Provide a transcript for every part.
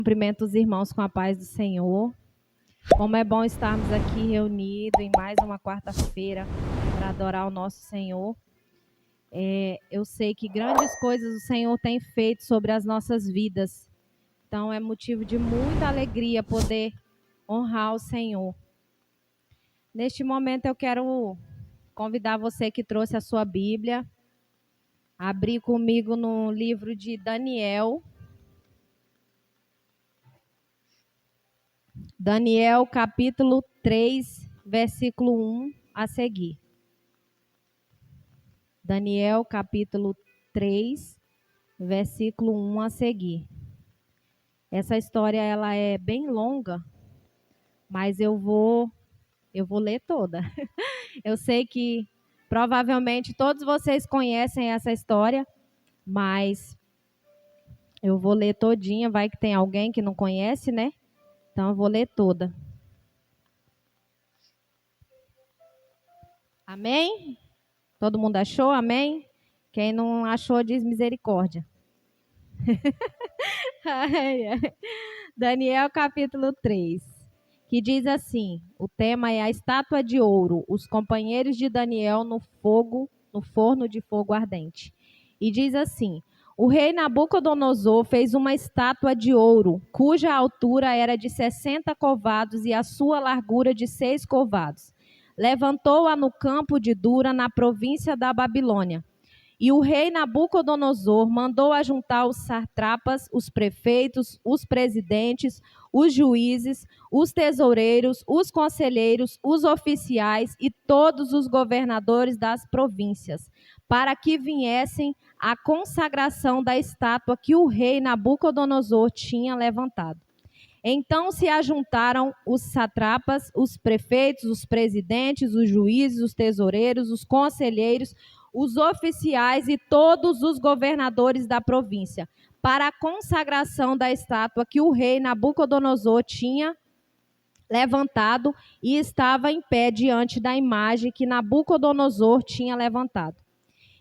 Cumprimento os irmãos com a paz do Senhor. Como é bom estarmos aqui reunidos em mais uma quarta-feira para adorar o nosso Senhor. Eu sei que grandes coisas o Senhor tem feito sobre as nossas vidas. Então é motivo de muita alegria poder honrar o Senhor. Neste momento eu quero convidar você que trouxe a sua Bíblia, a abrir comigo no livro de Daniel. Daniel, capítulo 3, versículo 1 a seguir. Daniel, capítulo 3, versículo 1 a seguir. Essa história ela é bem longa, mas eu vou ler toda. Eu sei que provavelmente todos vocês conhecem essa história, mas eu vou ler todinha, vai que tem alguém que não conhece, né? Então eu vou ler toda. Amém? Todo mundo achou? Amém? Quem não achou, diz misericórdia. Daniel capítulo 3, que diz assim, o tema é a estátua de ouro, os companheiros de Daniel no forno de fogo ardente. E diz assim, o rei Nabucodonosor fez uma estátua de ouro, cuja altura era de 60 covados e a sua largura de 6 covados. Levantou-a no campo de Dura, na província da Babilônia. E o rei Nabucodonosor mandou ajuntar os satrapas, os prefeitos, os presidentes, os juízes, os tesoureiros, os conselheiros, os oficiais e todos os governadores das províncias, para que viessem à consagração da estátua que o rei Nabucodonosor tinha levantado. Então se ajuntaram os satrapas, os prefeitos, os presidentes, os juízes, os tesoureiros, os conselheiros, os oficiais e todos os governadores da província, para a consagração da estátua que o rei Nabucodonosor tinha levantado e estava em pé diante da imagem que Nabucodonosor tinha levantado.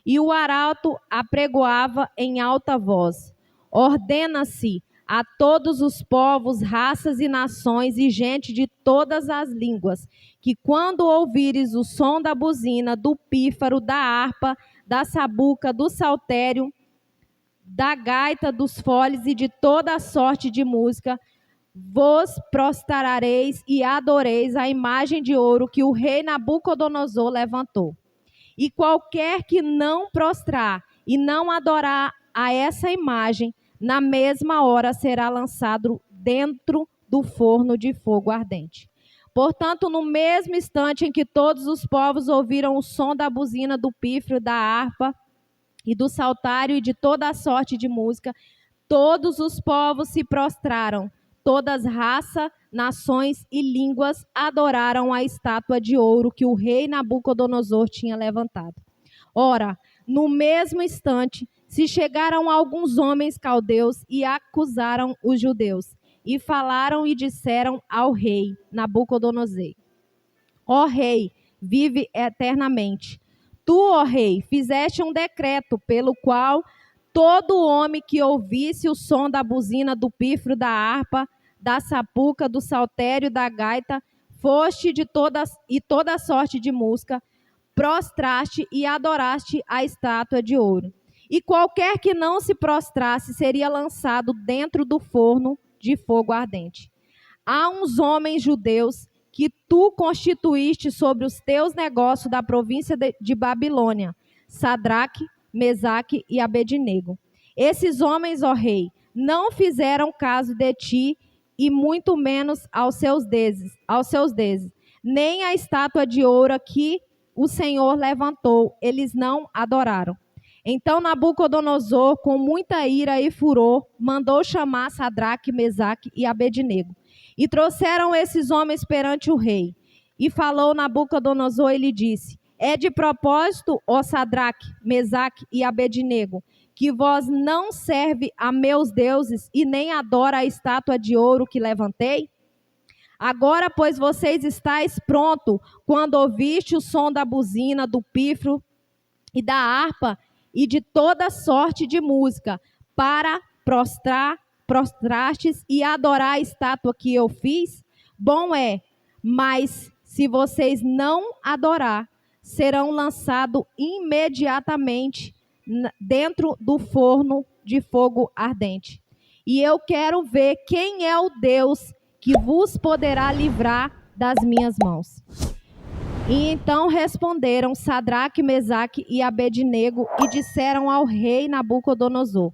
E o arauto apregoava em alta voz: ordena-se a todos os povos, raças e nações e gente de todas as línguas, que quando ouvires o som da buzina, do pífaro, da harpa, da sabuca, do saltério, da gaita, dos foles e de toda sorte de música, vos prostrareis e adoreis a imagem de ouro que o rei Nabucodonosor levantou. E qualquer que não prostrar e não adorar a essa imagem, na mesma hora será lançado dentro do forno de fogo ardente. Portanto, no mesmo instante em que todos os povos ouviram o som da buzina, do pífaro, da harpa e do saltário e de toda a sorte de música, todos os povos se prostraram, todas raças, nações e línguas adoraram a estátua de ouro que o rei Nabucodonosor tinha levantado. Ora, no mesmo instante, se chegaram alguns homens caldeus e acusaram os judeus, e falaram e disseram ao rei Nabucodonosor: ó rei, vive eternamente. Tu, ó rei, fizeste um decreto pelo qual todo homem que ouvisse o som da buzina, do pífaro, da harpa, da sapuca, do saltério, da gaita, foste de toda sorte de música, prostraste e adoraste a estátua de ouro. E qualquer que não se prostrasse seria lançado dentro do forno de fogo ardente. Há uns homens judeus que tu constituíste sobre os teus negócios da província de Babilônia, Sadraque, Mesaque e Abednego. Esses homens, ó rei, não fizeram caso de ti e muito menos aos seus deuses, nem a estátua de ouro que o Senhor levantou, eles não adoraram. Então Nabucodonosor, com muita ira e furor, mandou chamar Sadraque, Mesaque e Abednego. E trouxeram esses homens perante o rei. E falou Nabucodonosor e lhe disse: é de propósito, ó Sadraque, Mesaque e Abednego, que vós não serve a meus deuses e nem adora a estátua de ouro que levantei? Agora, pois, vocês estáis pronto quando ouviste o som da buzina, do pífaro e da harpa e de toda sorte de música, para prostrastes e adorar a estátua que eu fiz? Bom é, mas se vocês não adorar, serão lançados imediatamente dentro do forno de fogo ardente. E eu quero ver quem é o Deus que vos poderá livrar das minhas mãos. E então responderam Sadraque, Mesaque e Abednego e disseram ao rei Nabucodonosor: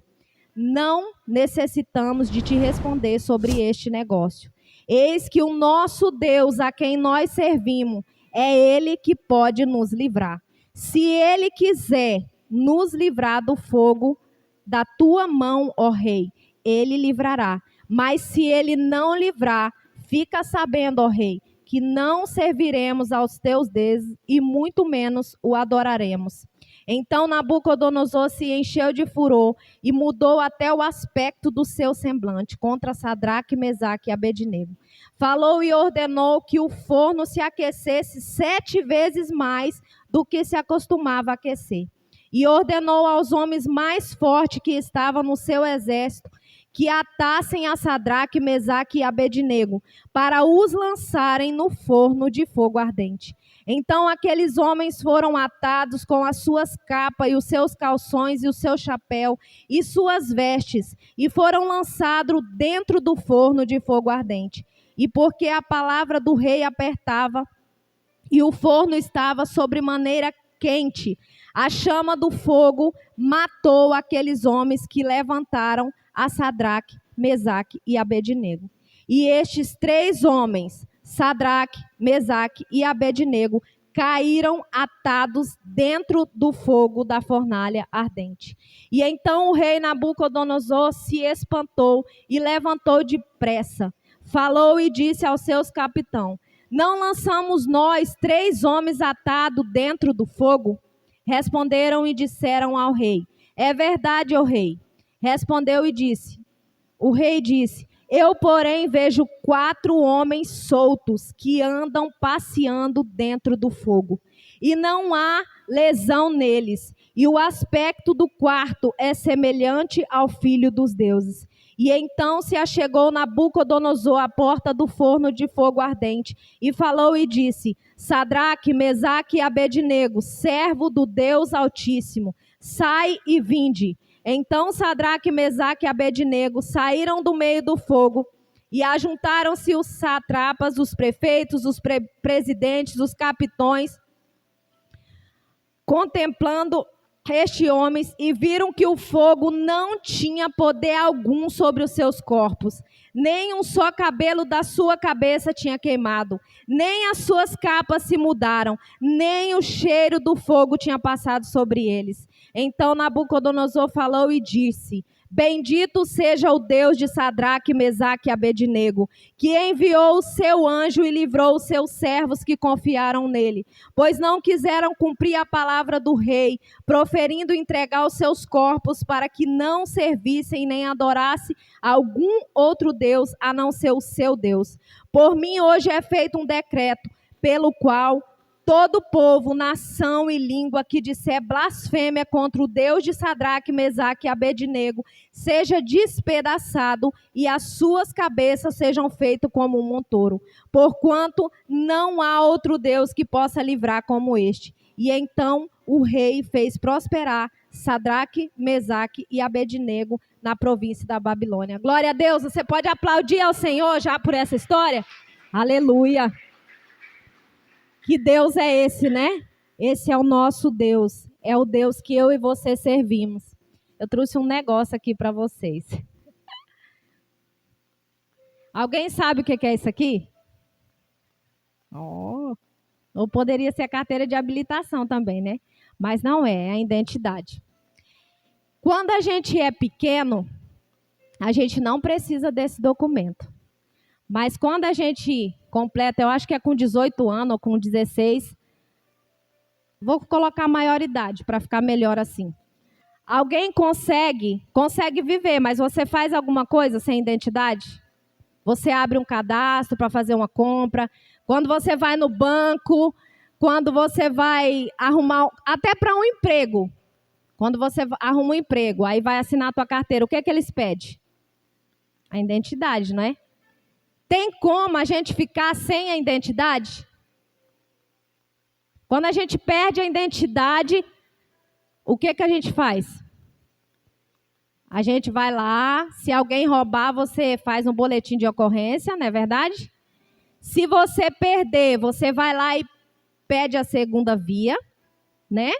não necessitamos de te responder sobre este negócio. Eis que o nosso Deus, a quem nós servimos, é Ele que pode nos livrar. Se Ele quiser nos livrar do fogo da tua mão, ó rei, Ele livrará. Mas se Ele não livrar, fica sabendo, ó rei, que não serviremos aos teus deuses e muito menos o adoraremos. Então Nabucodonosor se encheu de furor e mudou até o aspecto do seu semblante contra Sadraque, Mesaque e Abednego. Falou e ordenou que o forno se aquecesse 7 vezes mais do que se acostumava a aquecer. E ordenou aos homens mais fortes que estavam no seu exército que atassem a Sadraque, Mesaque e Abednego para os lançarem no forno de fogo ardente. Então aqueles homens foram atados com as suas capas e os seus calções e o seu chapéu e suas vestes e foram lançados dentro do forno de fogo ardente. E porque a palavra do rei apertava e o forno estava sobremaneira quente, a chama do fogo matou aqueles homens que levantaram a Sadraque, Mesaque e Abednego. E estes 3 homens, Sadraque, Mesaque e Abednego, caíram atados dentro do fogo da fornalha ardente. E então o rei Nabucodonosor se espantou e levantou depressa. Falou e disse aos seus capitães: não lançamos nós 3 homens atados dentro do fogo? Responderam e disseram ao rei: é verdade, ó rei. Respondeu e disse, o rei disse: eu, porém, vejo 4 homens soltos que andam passeando dentro do fogo, e não há lesão neles, e o aspecto do quarto é semelhante ao filho dos deuses. E então se achegou Nabucodonosor à porta do forno de fogo ardente, e falou e disse: Sadraque, Mesaque e Abednego, servo do Deus Altíssimo, sai e vinde. Então Sadraque, Mesaque e Abednego saíram do meio do fogo e ajuntaram-se os satrapas, os prefeitos, os presidentes, os capitões, contemplando estes homens, e viram que o fogo não tinha poder algum sobre os seus corpos. Nem um só cabelo da sua cabeça tinha queimado, nem as suas capas se mudaram, nem o cheiro do fogo tinha passado sobre eles. Então Nabucodonosor falou e disse: bendito seja o Deus de Sadraque, Mesaque e Abednego, que enviou o seu anjo e livrou os seus servos que confiaram nele, pois não quiseram cumprir a palavra do rei, proferindo entregar os seus corpos para que não servissem nem adorassem algum outro Deus a não ser o seu Deus. Por mim hoje é feito um decreto, pelo qual todo povo, nação e língua que disser blasfêmia contra o Deus de Sadraque, Mesaque e Abednego seja despedaçado e as suas cabeças sejam feitas como um montouro, porquanto não há outro Deus que possa livrar como este. E então o rei fez prosperar Sadraque, Mesaque e Abednego na província da Babilônia. Glória a Deus, você pode aplaudir ao Senhor já por essa história? Aleluia! Que Deus é esse, né? Esse é o nosso Deus. É o Deus que eu e você servimos. Eu trouxe um negócio aqui para vocês. Alguém sabe o que é isso aqui? Oh, ou poderia ser a carteira de habilitação também, né? Mas não é, é a identidade. Quando a gente é pequeno, a gente não precisa desse documento. Mas quando a gente completa, eu acho que é com 18 anos ou com 16, vou colocar a maioridade para ficar melhor assim. Alguém consegue viver, mas você faz alguma coisa sem identidade? Você abre um cadastro para fazer uma compra, quando você vai no banco, quando você vai arrumar, até para um emprego. Quando você arruma um emprego, aí vai assinar a tua carteira, o que é que eles pedem? A identidade, não é? Tem como a gente ficar sem a identidade? Quando a gente perde a identidade, o que a gente faz? A gente vai lá, se alguém roubar, você faz um boletim de ocorrência, não é verdade? Se você perder, você vai lá e pede a segunda via, né?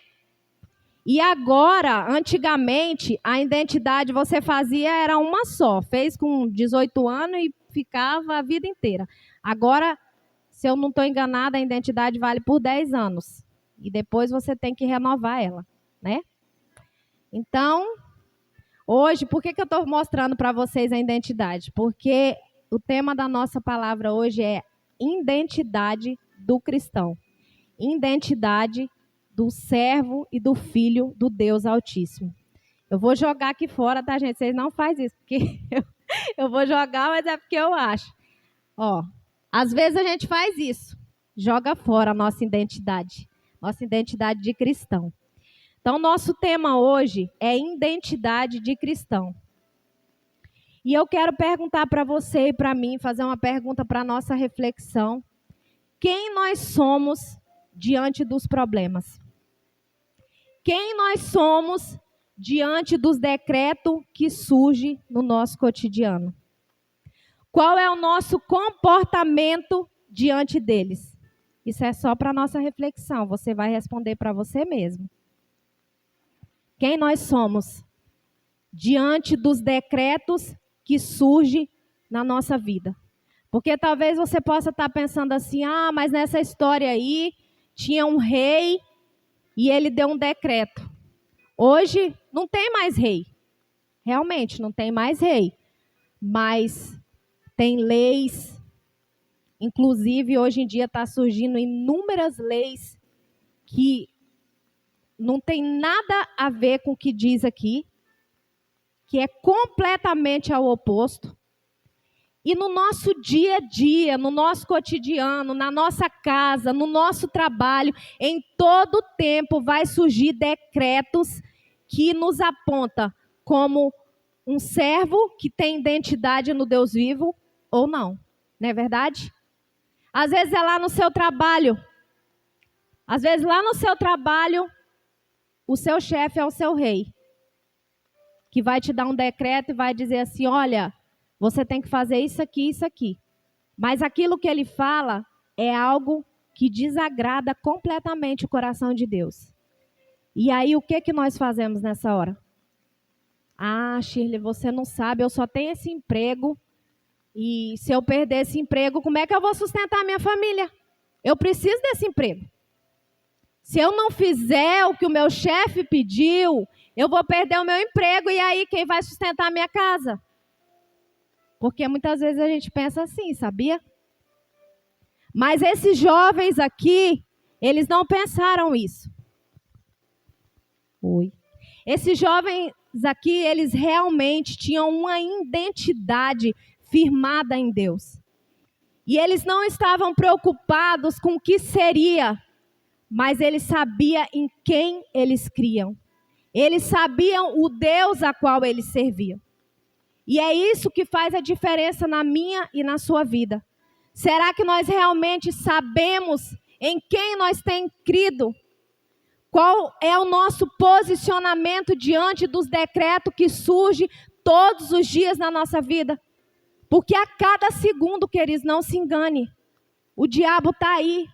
E agora, antigamente, a identidade você fazia era uma só. Fez com 18 anos e ficava a vida inteira. Agora, se eu não estou enganada, a identidade vale por 10 anos. E depois você tem que renovar ela, né? Então, hoje, por que eu estou mostrando para vocês a identidade? Porque o tema da nossa palavra hoje é identidade do cristão. Identidade do servo e do filho do Deus Altíssimo. Eu vou jogar aqui fora, tá, gente? Vocês não fazem isso, porque eu vou jogar, mas é porque eu acho. Ó, às vezes a gente faz isso. Joga fora a nossa identidade de cristão. Então, nosso tema hoje é identidade de cristão. E eu quero perguntar para você e para mim, fazer uma pergunta para a nossa reflexão. Quem nós somos diante dos problemas? Quem nós somos diante dos decretos que surgem no nosso cotidiano? Qual é o nosso comportamento diante deles? Isso é só para a nossa reflexão. Você vai responder para você mesmo. Quem nós somos diante dos decretos que surgem na nossa vida? Porque talvez você possa estar pensando assim, mas nessa história aí tinha um rei e ele deu um decreto. Hoje não tem mais rei. Realmente não tem mais rei. Mas tem leis. Inclusive hoje em dia está surgindo inúmeras leis que não tem nada a ver com o que diz aqui, que é completamente ao oposto. E no nosso dia a dia, no nosso cotidiano, na nossa casa, no nosso trabalho, em todo tempo vai surgir decretos que nos apontam como um servo que tem identidade no Deus vivo ou não. Não é verdade? Às vezes é lá no seu trabalho. Às vezes lá no seu trabalho, o seu chefe é o seu rei, que vai te dar um decreto e vai dizer assim, olha, você tem que fazer isso aqui, isso aqui. Mas aquilo que ele fala é algo que desagrada completamente o coração de Deus. E aí, o que nós fazemos nessa hora? Shirley, você não sabe, eu só tenho esse emprego. E se eu perder esse emprego, como é que eu vou sustentar a minha família? Eu preciso desse emprego. Se eu não fizer o que o meu chefe pediu, eu vou perder o meu emprego. E aí, quem vai sustentar a minha casa? Porque muitas vezes a gente pensa assim, sabia? Mas esses jovens aqui, eles não pensaram isso. Oi. Esses jovens aqui, eles realmente tinham uma identidade firmada em Deus. E eles não estavam preocupados com o que seria, mas eles sabiam em quem eles criam. Eles sabiam o Deus a qual eles serviam. E é isso que faz a diferença na minha e na sua vida. Será que nós realmente sabemos em quem nós temos crido? Qual é o nosso posicionamento diante dos decretos que surgem todos os dias na nossa vida? Porque a cada segundo, queridos, não se engane. O diabo está aí,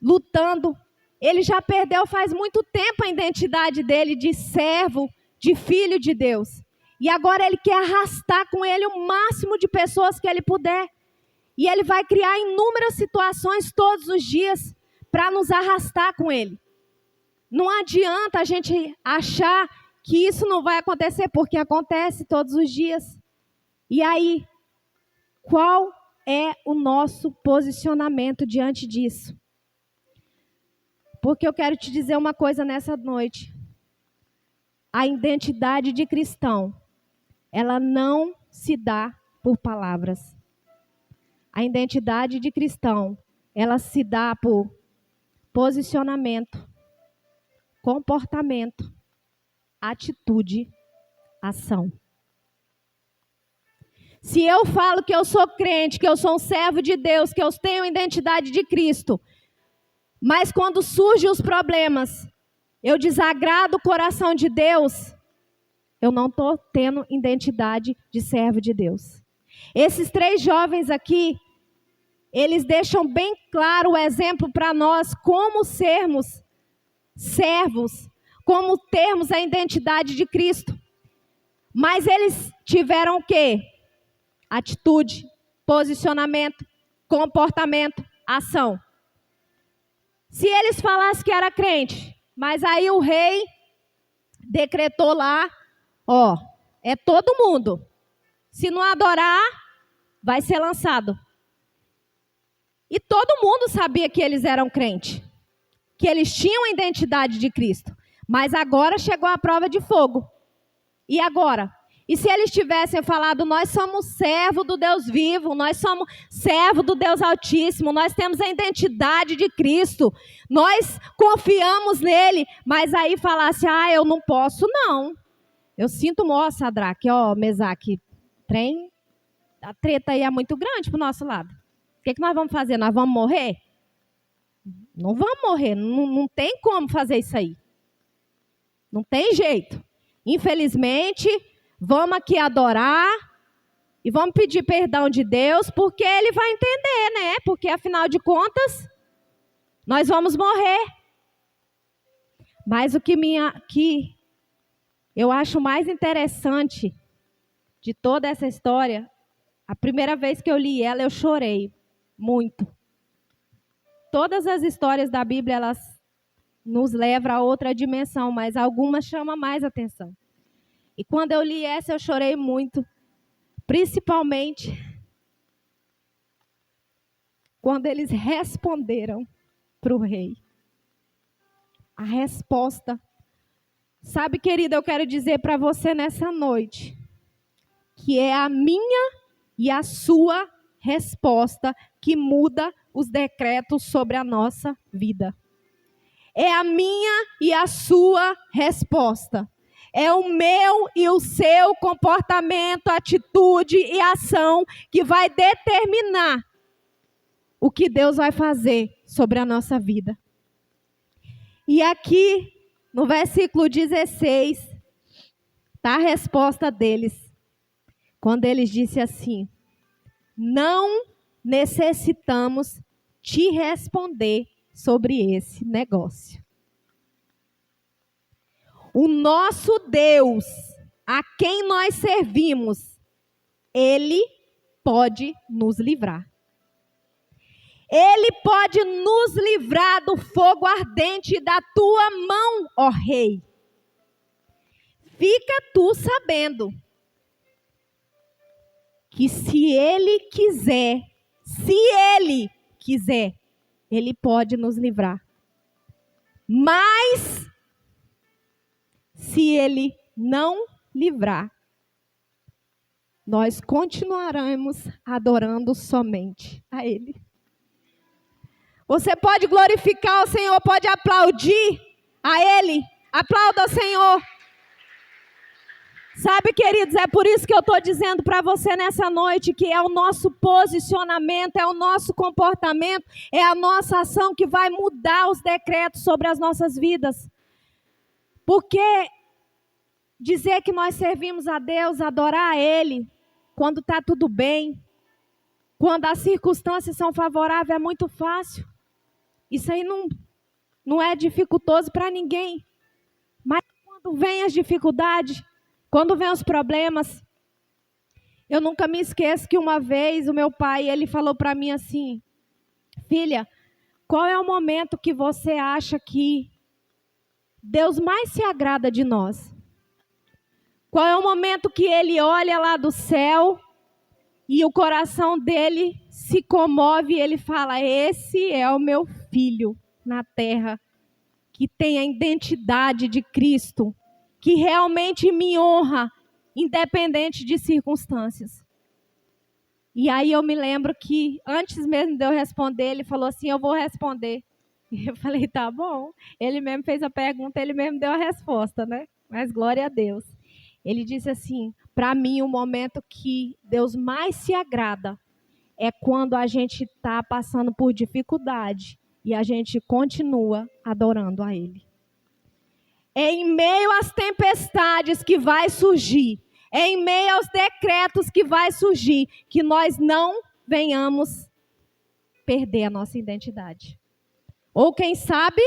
lutando. Ele já perdeu faz muito tempo a identidade dele de servo, de filho de Deus. E agora ele quer arrastar com ele o máximo de pessoas que ele puder. E ele vai criar inúmeras situações todos os dias para nos arrastar com ele. Não adianta a gente achar que isso não vai acontecer, porque acontece todos os dias. E aí, qual é o nosso posicionamento diante disso? Porque eu quero te dizer uma coisa nessa noite. A identidade de cristão, ela não se dá por palavras. A identidade de cristão, ela se dá por posicionamento, comportamento, atitude, ação. Se eu falo que eu sou crente, que eu sou um servo de Deus, que eu tenho identidade de Cristo, mas quando surgem os problemas, eu desagrado o coração de Deus, eu não estou tendo identidade de servo de Deus. Esses 3 jovens aqui, eles deixam bem claro o exemplo para nós como sermos servos, como termos a identidade de Cristo. Mas eles tiveram o quê? Atitude, posicionamento, comportamento, ação. Se eles falassem que era crente, mas aí o rei decretou lá, ó, é todo mundo. Se não adorar, vai ser lançado. E todo mundo sabia que eles eram crentes, que eles tinham a identidade de Cristo. Mas agora chegou a prova de fogo. E agora? E se eles tivessem falado, nós somos servo do Deus vivo, nós somos servo do Deus Altíssimo, nós temos a identidade de Cristo, nós confiamos nele, mas aí falasse, eu não posso não. Eu sinto, Sadraque, Mesaque, a treta aí é muito grande para o nosso lado. O que nós vamos fazer? Nós vamos morrer? Não vamos morrer, não tem como fazer isso aí. Não tem jeito. Infelizmente, vamos aqui adorar e vamos pedir perdão de Deus, porque Ele vai entender, né? Porque afinal de contas, nós vamos morrer. Mas o que eu acho mais interessante de toda essa história, a primeira vez que eu li ela, eu chorei muito. Todas as histórias da Bíblia, elas nos levam a outra dimensão, mas algumas chamam mais atenção. E quando eu li essa, eu chorei muito. Principalmente quando eles responderam para o rei. A resposta. Sabe, querida, eu quero dizer para você nessa noite, que é a minha e a sua resposta que muda os decretos sobre a nossa vida. É a minha e a sua resposta. É o meu e o seu comportamento, atitude e ação que vai determinar o que Deus vai fazer sobre a nossa vida. E aqui, no versículo 16, está a resposta deles. Quando eles disseram assim, não necessitamos te responder sobre esse negócio. O nosso Deus, a quem nós servimos, Ele pode nos livrar. Ele pode nos livrar do fogo ardente da tua mão, ó rei. Fica tu sabendo que se Ele quiser, Ele pode nos livrar. Mas se Ele não livrar, nós continuaremos adorando somente a Ele. Você pode glorificar o Senhor, pode aplaudir a Ele. Aplauda o Senhor. Sabe, queridos, é por isso que eu estou dizendo para você nessa noite que é o nosso posicionamento, é o nosso comportamento, é a nossa ação que vai mudar os decretos sobre as nossas vidas. Porque dizer que nós servimos a Deus, adorar a Ele, quando está tudo bem, quando as circunstâncias são favoráveis, é muito fácil. Isso aí não é dificultoso para ninguém. Mas quando vem as dificuldades, quando vem os problemas, eu nunca me esqueço que uma vez o meu pai, ele falou para mim assim, filha, qual é o momento que você acha que Deus mais se agrada de nós? Qual é o momento que Ele olha lá do céu e o coração dele se comove e ele fala, esse é o meu filho na terra, que tem a identidade de Cristo, que realmente me honra, independente de circunstâncias. E aí eu me lembro que, antes mesmo de eu responder, ele falou assim, eu vou responder. E eu falei, tá bom. Ele mesmo fez a pergunta, ele mesmo deu a resposta, né? Mas glória a Deus. Ele disse assim, para mim, o momento que Deus mais se agrada é quando a gente está passando por dificuldade e a gente continua adorando a Ele. É em meio às tempestades que vai surgir, é em meio aos decretos que vai surgir, que nós não venhamos perder a nossa identidade. Ou quem sabe,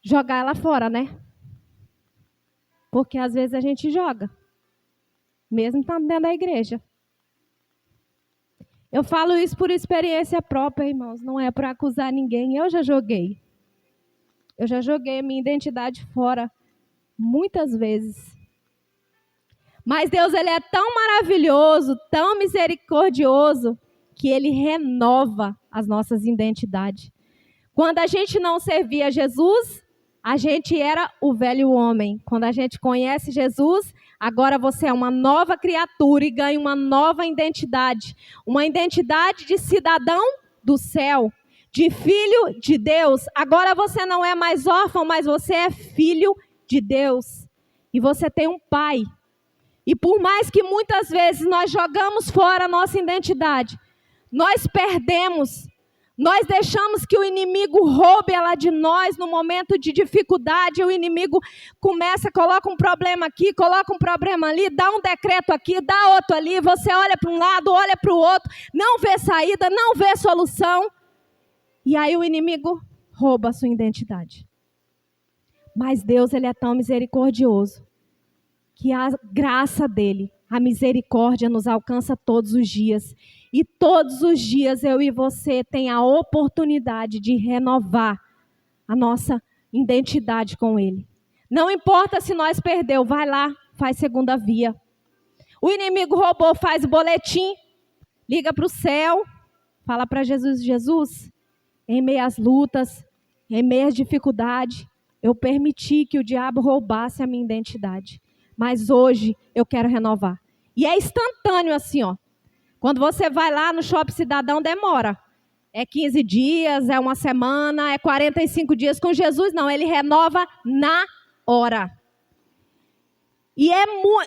jogar ela fora, né? Porque às vezes a gente joga, mesmo estando dentro da igreja. Eu falo isso por experiência própria, irmãos, não é para acusar ninguém. Eu já joguei a minha identidade fora muitas vezes. Mas Deus, Ele é tão maravilhoso, tão misericordioso, que Ele renova as nossas identidades. Quando a gente não servia Jesus, a gente era o velho homem. Quando a gente conhece Jesus, agora você é uma nova criatura e ganha uma nova identidade. Uma identidade de cidadão do céu, de filho de Deus. Agora você não é mais órfão, mas você é filho de Deus. E você tem um pai. E por mais que muitas vezes nós jogamos fora a nossa identidade, nós perdemos. Nós deixamos que o inimigo roube ela de nós no momento de dificuldade. O inimigo coloca um problema aqui, coloca um problema ali, dá um decreto aqui, dá outro ali. Você olha para um lado, olha para o outro, não vê saída, não vê solução. E aí o inimigo rouba a sua identidade. Mas Deus, Ele é tão misericordioso que a graça dEle, a misericórdia nos alcança todos os dias. E todos os dias eu e você tem a oportunidade de renovar a nossa identidade com Ele. Não importa se nós perdeu, vai lá, faz segunda via. O inimigo roubou, faz boletim, liga para o céu, fala para Jesus, Jesus, em meio às lutas, em meio às dificuldades, eu permiti que o diabo roubasse a minha identidade. Mas hoje eu quero renovar. E é instantâneo assim, ó. Quando você vai lá no Shopping Cidadão, demora. É 15 dias, é uma semana, é 45 dias. Com Jesus, não. Ele renova na hora. E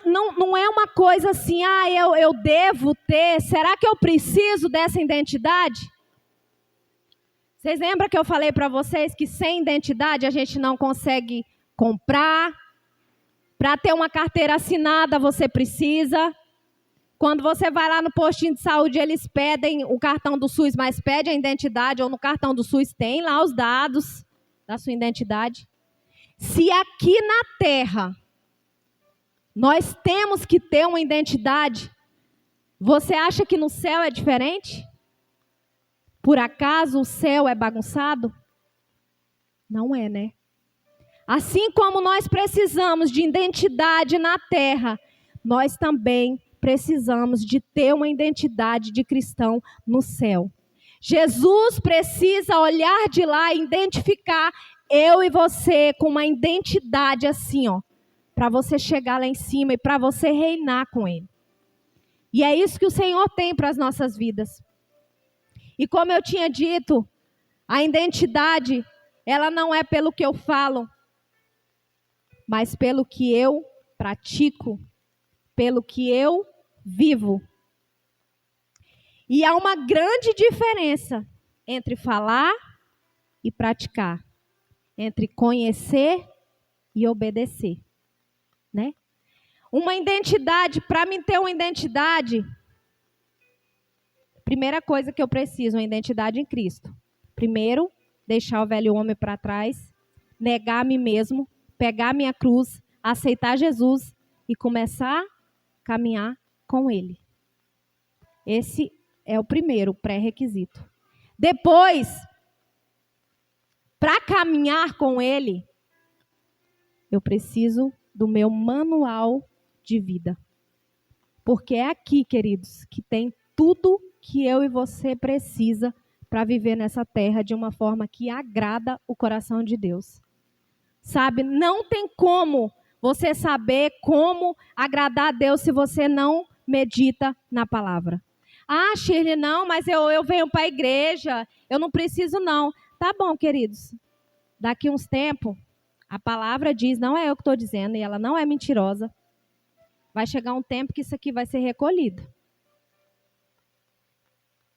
não é uma coisa assim, eu devo ter. Será que eu preciso dessa identidade? Vocês lembram que eu falei para vocês que sem identidade a gente não consegue comprar? Para ter uma carteira assinada, você precisa. Quando você vai lá no postinho de saúde, eles pedem o cartão do SUS, mas pede a identidade, ou no cartão do SUS tem lá os dados da sua identidade. Se aqui na terra nós temos que ter uma identidade, você acha que no céu é diferente? Por acaso o céu é bagunçado? Não é, né? Assim como nós precisamos de identidade na terra, nós também precisamos de ter uma identidade de cristão no céu. Jesus precisa olhar de lá e identificar eu e você com uma identidade assim, ó, para você chegar lá em cima e para você reinar com Ele. E é isso que o Senhor tem para as nossas vidas. E como eu tinha dito, a identidade, ela não é pelo que eu falo, mas pelo que eu pratico, pelo que eu vivo. E há uma grande diferença entre falar e praticar, entre conhecer e obedecer, né? Uma identidade, para mim ter uma identidade, primeira coisa que eu preciso, uma identidade em Cristo. Primeiro, deixar o velho homem para trás, negar a mim mesmo, pegar a minha cruz, aceitar Jesus e começar a caminhar com Ele. Esse é o primeiro pré-requisito. Depois, para caminhar com Ele, eu preciso do meu manual de vida. Porque é aqui, queridos, que tem tudo que eu e você precisa para viver nessa terra de uma forma que agrada o coração de Deus. Sabe, não tem como você saber como agradar a Deus se você não medita na palavra. Ah, Shirley, não, mas eu venho para a igreja, eu não preciso não. Tá bom, queridos. Daqui uns tempos, A palavra diz, não é eu que estou dizendo, e ela não é mentirosa. Vai chegar um tempo que isso aqui vai ser recolhido.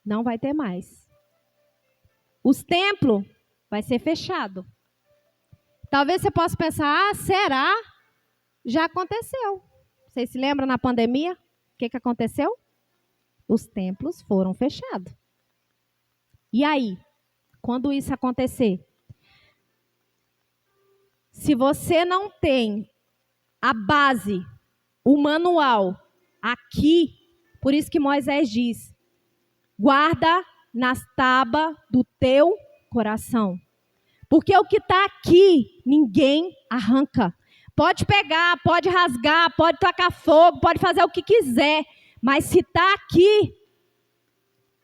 Não vai ter mais. Os templos vai ser fechado. Talvez você possa pensar, será? Já aconteceu. Vocês se lembram na pandemia? O que aconteceu? Os templos foram fechados. E aí, quando isso acontecer? Se você não tem a base, o manual aqui, por isso que Moisés diz, guarda nas tábuas do teu coração. Porque o que está aqui, ninguém arranca. Pode pegar, pode rasgar, pode tacar fogo, pode fazer o que quiser. Mas se está aqui,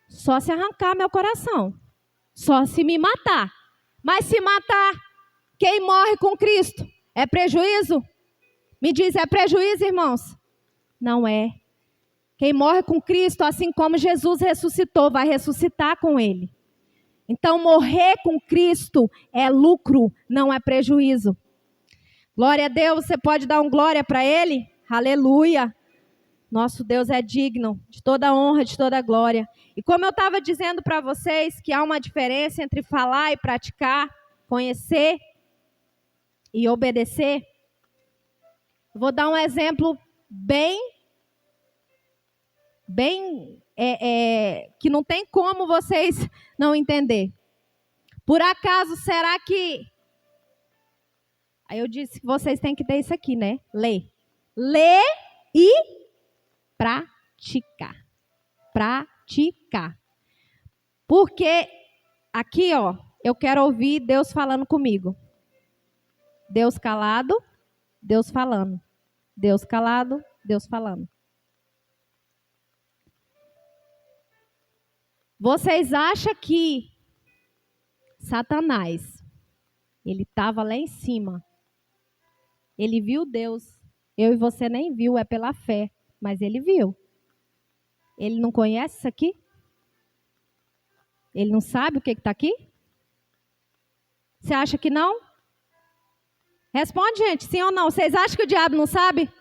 só se arrancar meu coração. Só se me matar. Mas se matar, quem morre com Cristo? É prejuízo? Me diz, é prejuízo, irmãos? Não é. Quem morre com Cristo, assim como Jesus ressuscitou, vai ressuscitar com Ele. Então, morrer com Cristo é lucro, não é prejuízo. Glória a Deus, você pode dar um glória para Ele? Aleluia. Nosso Deus é digno de toda honra, de toda glória. E como eu estava dizendo para vocês, que há uma diferença entre falar e praticar, conhecer e obedecer. Vou dar um exemplo bem que não tem como vocês não entender. Por acaso, será que... Aí eu disse que vocês têm que ter isso aqui, né? Ler. Ler e praticar. Praticar. Porque aqui, ó, eu quero ouvir Deus falando comigo. Deus calado, Deus falando. Deus calado, Deus falando. Vocês acham que Satanás, ele estava lá em cima. Ele viu Deus. Eu e você nem viu, é pela fé. Mas ele viu. Ele não conhece isso aqui? Ele não sabe o que está aqui? Você acha que não? Responde, gente, sim ou não? Vocês acham que o diabo não sabe?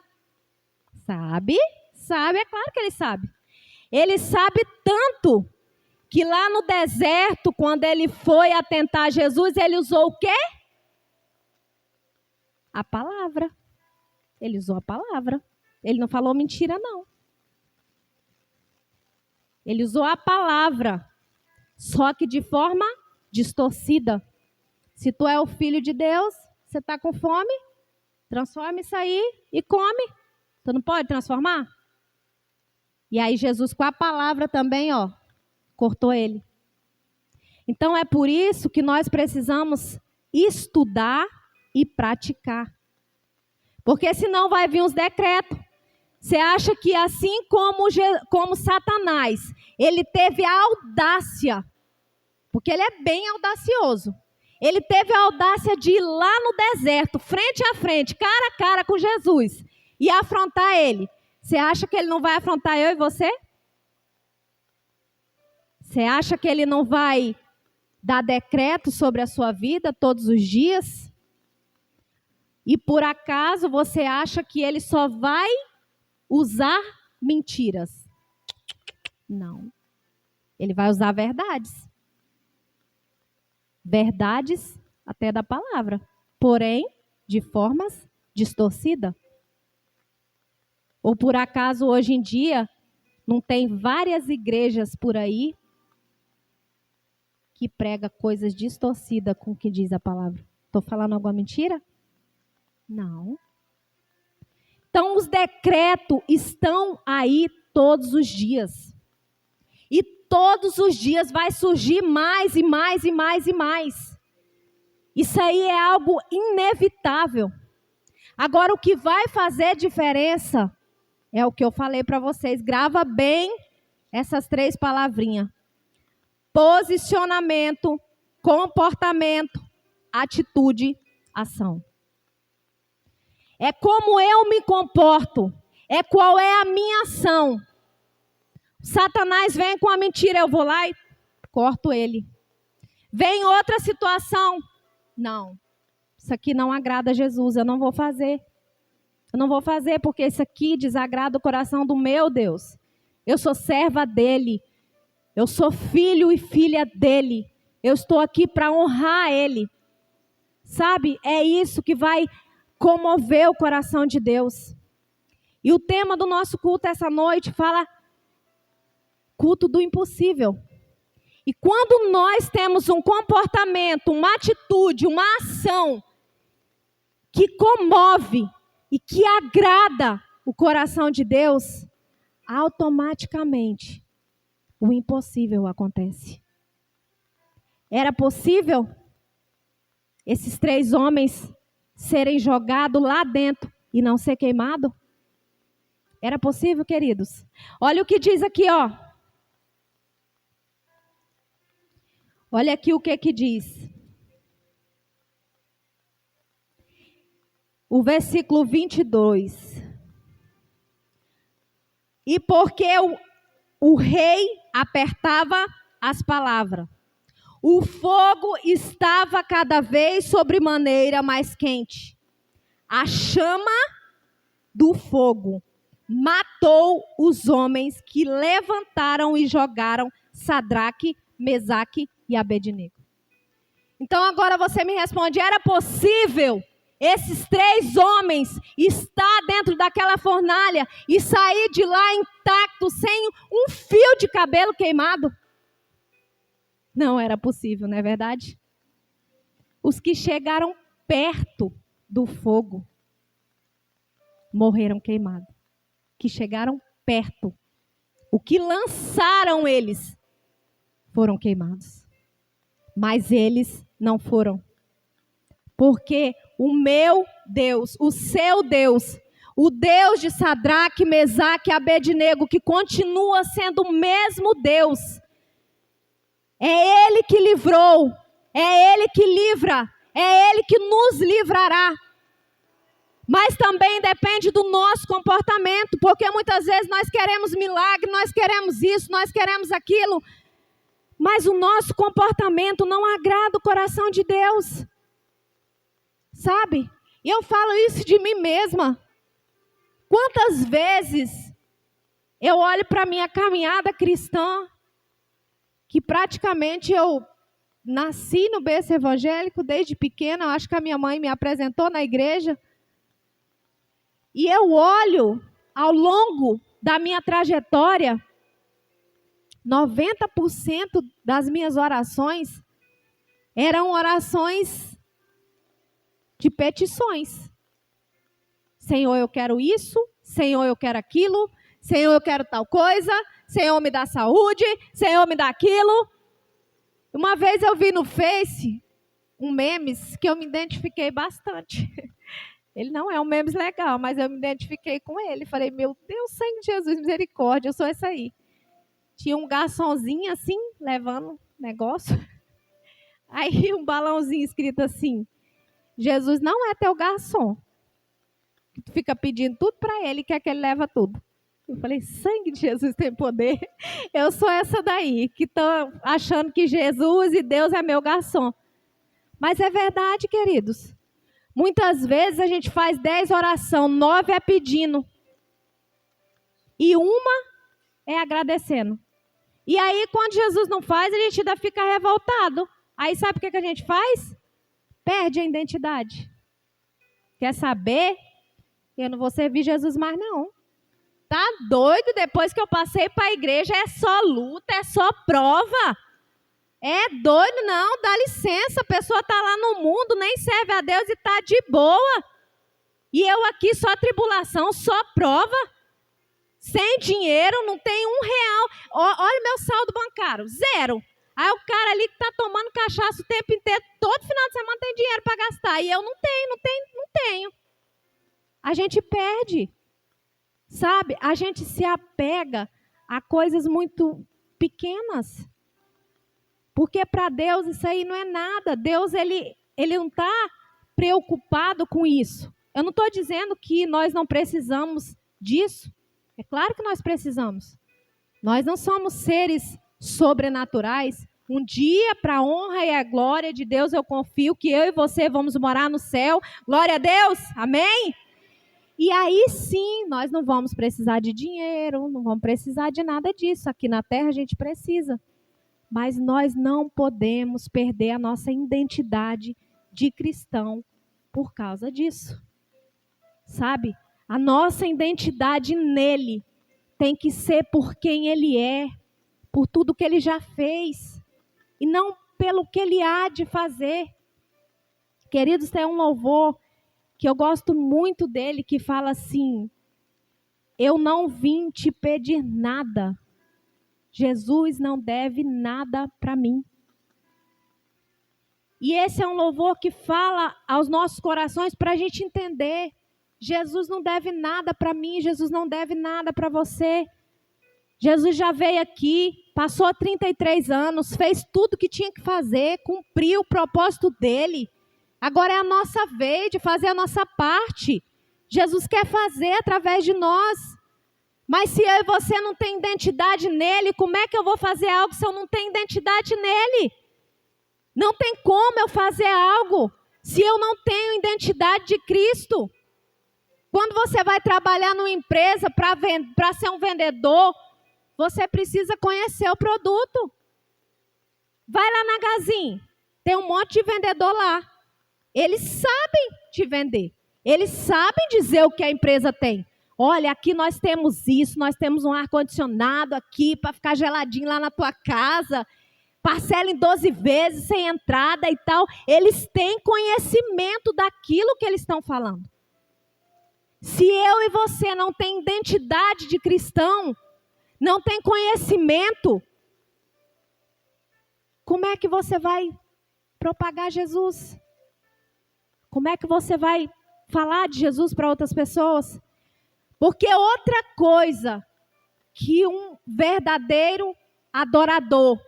Sabe, sabe, é claro que ele sabe. Ele sabe tanto que lá no deserto, quando ele foi atentar Jesus, ele usou o quê? A palavra. Ele usou a palavra. Ele não falou mentira, não. Ele usou a palavra, só que de forma distorcida. Se tu é o filho de Deus, você está com fome, transforma isso aí e come. Tu não pode transformar? E aí Jesus com a palavra também, ó, cortou ele. Então é por isso que nós precisamos estudar e praticar. Porque senão vai vir os decretos. Você acha que assim como Satanás, ele teve a audácia, porque ele é bem audacioso. Ele teve a audácia de ir lá no deserto, frente a frente, cara a cara com Jesus, e afrontar ele. Você acha que ele não vai afrontar eu e você? Você acha que ele não vai dar decreto sobre a sua vida todos os dias? E por acaso você acha que ele só vai usar mentiras? Não. Ele vai usar verdades. Verdades até da palavra. Porém, de formas distorcidas. Ou por acaso hoje em dia não tem várias igrejas por aí que prega coisas distorcidas com o que diz a palavra? Estou falando alguma mentira? Não. Então, os decretos estão aí todos os dias. E todos os dias vai surgir mais e mais e mais e mais. Isso aí é algo inevitável. Agora, o que vai fazer diferença é o que eu falei para vocês. Grava bem essas 3 palavrinhas. Posicionamento, comportamento, atitude, ação. É como eu me comporto. É qual é a minha ação. Satanás vem com a mentira, eu vou lá e corto ele. Vem outra situação. Não. isso aqui não agrada a Jesus, eu não vou fazer. Eu não vou fazer porque isso aqui desagrada o coração do meu Deus. Eu sou serva dele. Eu sou filho e filha dele. Eu estou aqui para honrar ele. Sabe, é isso que vai comover o coração de Deus. E o tema do nosso culto essa noite fala culto do impossível. E quando nós temos um comportamento, uma atitude, uma ação que comove e que agrada o coração de Deus, automaticamente o impossível acontece. Era possível esses 3 homens serem jogados lá dentro e não ser queimado? Era possível, queridos? Olha o que diz aqui, ó. Olha aqui o que diz. O versículo 22. E porque o rei apertava as palavras, o fogo estava cada vez sobremaneira mais quente. A chama do fogo matou os homens que levantaram e jogaram Sadraque, Mesaque e Abednego. Então agora você me responde, era possível esses 3 homens estar dentro daquela fornalha e sair de lá intacto, sem um fio de cabelo queimado? Não era possível, não é verdade? Os que chegaram perto do fogo morreram queimados. Que chegaram perto. O que lançaram eles foram queimados. Mas eles não foram. Porque o meu Deus, o seu Deus, o Deus de Sadraque, Mesaque e Abednego, que continua sendo o mesmo Deus, é Ele que livrou, é Ele que livra, é Ele que nos livrará. Mas também depende do nosso comportamento, porque muitas vezes nós queremos milagre, nós queremos isso, nós queremos aquilo, mas o nosso comportamento não agrada o coração de Deus. Sabe? E eu falo isso de mim mesma. Quantas vezes eu olho para a minha caminhada cristã, que praticamente eu nasci no berço evangélico desde pequena, eu acho que a minha mãe me apresentou na igreja, e eu olho ao longo da minha trajetória, 90% das minhas orações eram orações de petições. Senhor, eu quero isso. Senhor, eu quero aquilo. Senhor, eu quero tal coisa. Senhor, me dá saúde. Senhor, me dá aquilo. Uma vez eu vi no Face um memes que eu me identifiquei bastante. Ele não é um memes legal, mas eu me identifiquei com ele. Falei, meu Deus, sangue de Jesus, misericórdia, eu sou essa aí. Tinha um garçonzinho assim, levando negócio. Aí um balãozinho escrito assim, Jesus não é teu garçom. Tu fica pedindo tudo para ele, quer que ele leva tudo. Eu falei, sangue de Jesus tem poder. Eu sou essa daí, que estou achando que Jesus e Deus é meu garçom. Mas é verdade, queridos. Muitas vezes a gente faz 10 orações, 9 é pedindo. E uma é agradecendo. E aí, quando Jesus não faz, a gente ainda fica revoltado. Aí sabe o que a gente faz? Perde a identidade. Quer saber? Eu não vou servir Jesus mais não. Tá doido? Depois que eu passei para a igreja é só luta, é só prova. É doido não, dá licença. A pessoa está lá no mundo, nem serve a Deus e está de boa. E eu aqui só tribulação, só prova. Sem dinheiro, não tem R$1. Olha o meu saldo bancário, 0. Aí o cara ali que está tomando cachaça o tempo inteiro, todo final de semana tem dinheiro para gastar. E eu não tenho. A gente perde. Sabe? A gente se apega a coisas muito pequenas. Porque para Deus isso aí não é nada. Deus, ele não está preocupado com isso. Eu não estou dizendo que nós não precisamos disso. É claro que nós precisamos. Nós não somos seres sobrenaturais. Um dia, para a honra e a glória de Deus, eu confio que eu e você vamos morar no céu. Glória a Deus, amém? E aí sim, nós não vamos precisar de dinheiro, não vamos precisar de nada disso. Aqui na terra a gente precisa. Mas nós não podemos perder a nossa identidade de cristão por causa disso. Sabe? A nossa identidade nele tem que ser por quem ele é, por tudo que ele já fez, e não pelo que ele há de fazer. Queridos, tem um louvor que eu gosto muito dele, que fala assim: eu não vim te pedir nada. Jesus não deve nada para mim. E esse é um louvor que fala aos nossos corações para a gente entender. Jesus não deve nada para mim, Jesus não deve nada para você. Jesus já veio aqui, passou 33 anos, fez tudo que tinha que fazer, cumpriu o propósito dele. Agora é a nossa vez de fazer a nossa parte. Jesus quer fazer através de nós. Mas se eu e você não tem identidade nele, como é que eu vou fazer algo se eu não tenho identidade nele? Não tem como eu fazer algo se eu não tenho identidade de Cristo. Quando você vai trabalhar numa empresa para ser um vendedor, você precisa conhecer o produto. Vai lá na Gazin, tem um monte de vendedor lá. Eles sabem te vender. Eles sabem dizer o que a empresa tem. Olha, aqui nós temos isso, nós temos um ar-condicionado aqui para ficar geladinho lá na tua casa. Parcela em 12 vezes, sem entrada e tal. Eles têm conhecimento daquilo que eles estão falando. Se eu e você não tem identidade de cristão, não tem conhecimento, como é que você vai propagar Jesus? Como é que você vai falar de Jesus para outras pessoas? Porque outra coisa que um verdadeiro adorador,